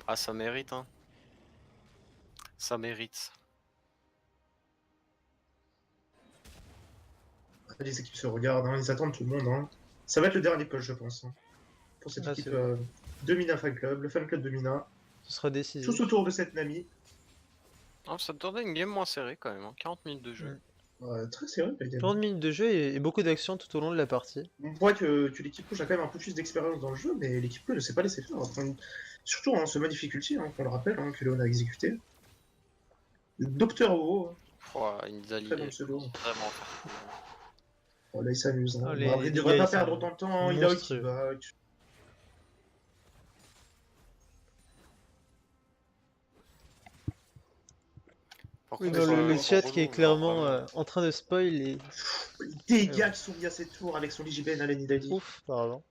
S3: Ah, ça mérite, hein. Ça mérite.
S2: Les équipes se regardent, hein, ils attendent tout le monde, hein. Ça va être le dernier push, je pense, hein, pour cette
S1: Ah,
S2: équipe
S1: c'est
S2: de Mina Fan Club, le fan club de Mina.
S1: Ce sera décisif.
S2: Tous autour de cette Nami.
S3: Ah, ça te donnait une game moins serrée quand même, hein. 40 minutes de jeu.
S2: Très sérieux, la game.
S1: 40 minutes de jeu et beaucoup d'action tout au long de la partie.
S2: On voit que l'équipe rouge a quand même un peu plus d'expérience dans le jeu, mais l'équipe bleue ne sait pas laisser faire. Surtout ce magnifique ulti, hein, qu'on le rappelle, hein, que Léon a exécuté. Docteur O,
S3: Oh, Nidalee
S2: très bon
S3: est
S2: pseudo.
S3: vraiment fort.
S2: Oh, là il s'amuse. Hein.
S1: Oh,
S2: Bon,
S1: les
S2: après, il
S1: dégâts,
S2: devrait pas
S1: ils sont
S2: perdre autant de temps, il a qui
S1: monstrueux.
S2: va.
S3: Par
S1: Oui,
S3: contre,
S1: non, le
S3: c'est
S1: chat
S3: relou,
S1: qui est
S3: on
S1: clairement
S3: verra pas.
S1: en train de spoil et...
S2: Les dégâts qui sont mis à cette tour avec son IGBN à la Nidali.
S1: Ouf, pardon.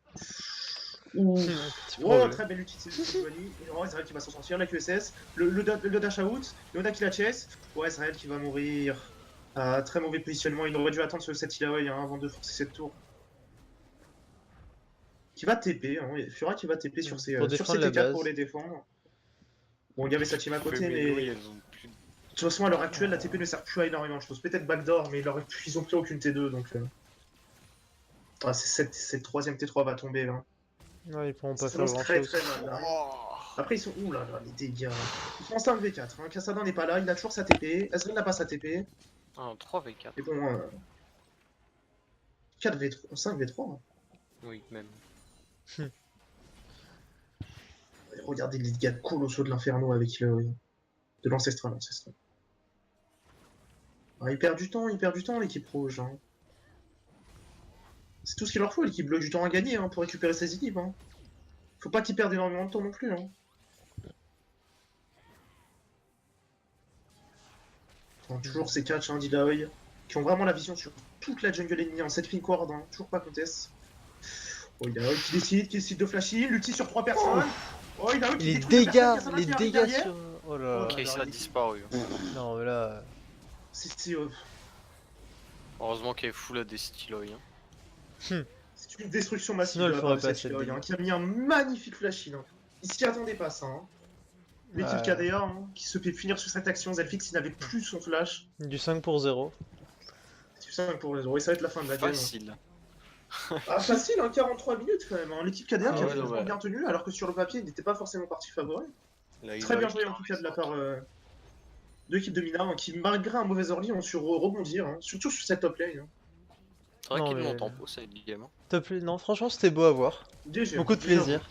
S2: Ouh.
S1: Un petit
S2: Oh,
S1: problème.
S2: très belle utilité de Sejuani. Oh, Israël qui va s'en sortir, la QSS. Le dash out, Léona qui la chase. Ouais, Israël qui va mourir. Ah, très mauvais positionnement, il aurait dû attendre cette Ilaoi hein, avant de forcer cette tour. Qui va TP, hein. Fiora qui va TP sur ses,
S1: Pour
S2: sur
S1: défendre
S2: ses
S1: la
S2: T4
S1: base.
S2: pour les défendre. Bon, il y avait sa team à côté, mais
S3: Oui,
S2: de
S3: elles ont plus de-
S2: toute façon, à l'heure actuelle, la TP ne sert plus à énormément de choses. Peut-être backdoor, mais ils ont pris aucune T2, donc... Ah, cette troisième T3 va tomber, là.
S1: Ouais, ils pourront pas
S2: Ça
S1: faire
S2: lance
S1: grand
S2: très
S1: chose.
S2: très mal, là.
S3: Oh.
S2: Après, ils sont où là, les dégâts? Ils sont en 5v4. Hein. Kassadin n'est pas là, il a toujours sa TP. Ezreal n'a pas sa TP.
S3: Ah, 3v4.
S2: Et bon, 4v3, 5v3.
S3: Oui, même.
S2: Regardez les dégâts colossaux de l'Inferno avec de l'Ancestral. Ah, il perd du temps, l'équipe rouge. Hein. C'est tout ce qu'il leur faut, l'équipe bleue, du temps à gagner hein, pour récupérer ses équipes. Hein. Faut pas qu'ils perdent énormément de temps non plus. Hein. Toujours ces catchs hein, d'Illaoi qui ont vraiment la vision sur toute la jungle ennemie en 7 pink ward, hein, toujours pas contest. Oh, Illaoi qui décide de flasher, l'ulti sur 3 personnes. Oh, Illaoi qui
S1: Les
S2: détruit
S1: dégâts,
S2: personne,
S1: les
S2: Kassadin qui arrive
S1: dégâts
S2: derrière.
S1: sur... Oh là
S2: Oh,
S1: là.
S3: Ok, ça a disparu.
S1: Non, mais là...
S2: C'est
S3: Heureusement qu'elle est full à des styloïs. Hein.
S2: c'est une destruction massive
S1: Sinon,
S2: de
S1: elle
S2: la
S1: ferait
S2: part de
S1: pas
S2: cette
S1: cette
S2: Illaoi,
S1: game.
S2: hein, qui a mis un magnifique flash in. Hein. Il s'y attendait pas ça. Hein. L'équipe
S1: Ouais.
S2: KDA hein, qui se fait finir sur cette action, Zelfix il n'avait plus son flash.
S1: Du 5 pour 0.
S2: C'est 5 pour les euros et ça va être la fin de la game.
S3: Facile.
S2: Ah facile, hein, 43 minutes quand même. Hein. L'équipe KDA qui
S3: Ah
S2: a
S3: ouais,
S2: vraiment
S3: ouais.
S2: bien tenu alors que sur le papier il n'était pas forcément parti favori.
S3: Là, il
S2: Très
S3: a
S2: bien
S3: eu
S2: joué en
S3: un
S2: tout cas de la
S3: restart.
S2: part Deux équipes de minards hein, qui, malgré un mauvais early, ont su rebondir, hein, surtout sur cette top lane. Hein.
S3: C'est vrai
S1: Non,
S3: qu'il
S1: mais-
S3: monte en pot, ça game. Hein.
S1: Non, franchement, c'était beau à voir.
S2: DG,
S1: Beaucoup de
S2: déjà,
S1: plaisir.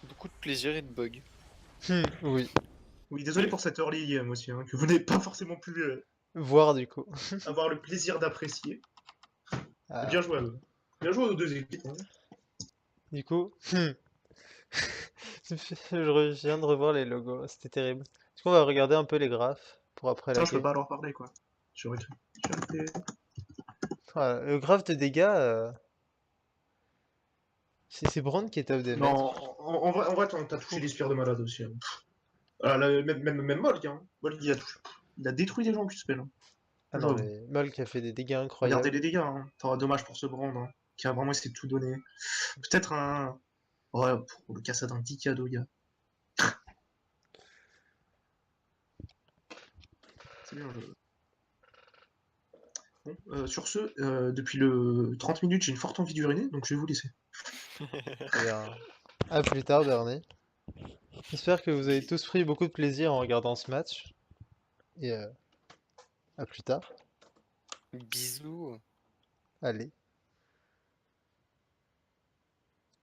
S3: Beaucoup de plaisir et de bugs.
S1: Oui,
S2: Oui, désolé pour cette early game aussi, hein, que vous n'avez pas forcément pu
S1: voir du coup.
S2: avoir le plaisir d'apprécier.
S1: Ah,
S2: Bien joué à eux. Bien joué aux deux équipes. Hein.
S1: du coup, je viens de revoir les logos, c'était terrible. Est-ce qu'on va regarder un peu les graphes pour après la
S2: Tiens, je peux
S1: game?
S2: pas leur parler, quoi. J'aurais dû.
S1: Voilà, le graphe de dégâts, c'est Braun qui est top des
S2: Non,
S1: maîtres.
S2: en vrai, t'as touché les spires de malade aussi. Hein. Ah, là, même Molg, hein. Molg, il a détruit des gens en plus, spell. Hein.
S1: Ah non,
S2: Genre,
S1: mais Molk a fait des dégâts
S2: regardez
S1: incroyables.
S2: les dégâts. Hein. Dommage pour ce Brand, hein, qui a vraiment essayé de tout donner. Peut-être un. Ouais, pour le Cassadin, 10 cadeaux, gars. C'est bien joué. Bon, sur ce, depuis le 30 minutes, j'ai une forte envie d'uriner, donc je vais vous laisser.
S1: Eh bien, à plus tard, Bernie. J'espère que vous avez tous pris beaucoup de plaisir en regardant ce match. Et à plus tard.
S3: Bisous.
S1: Allez.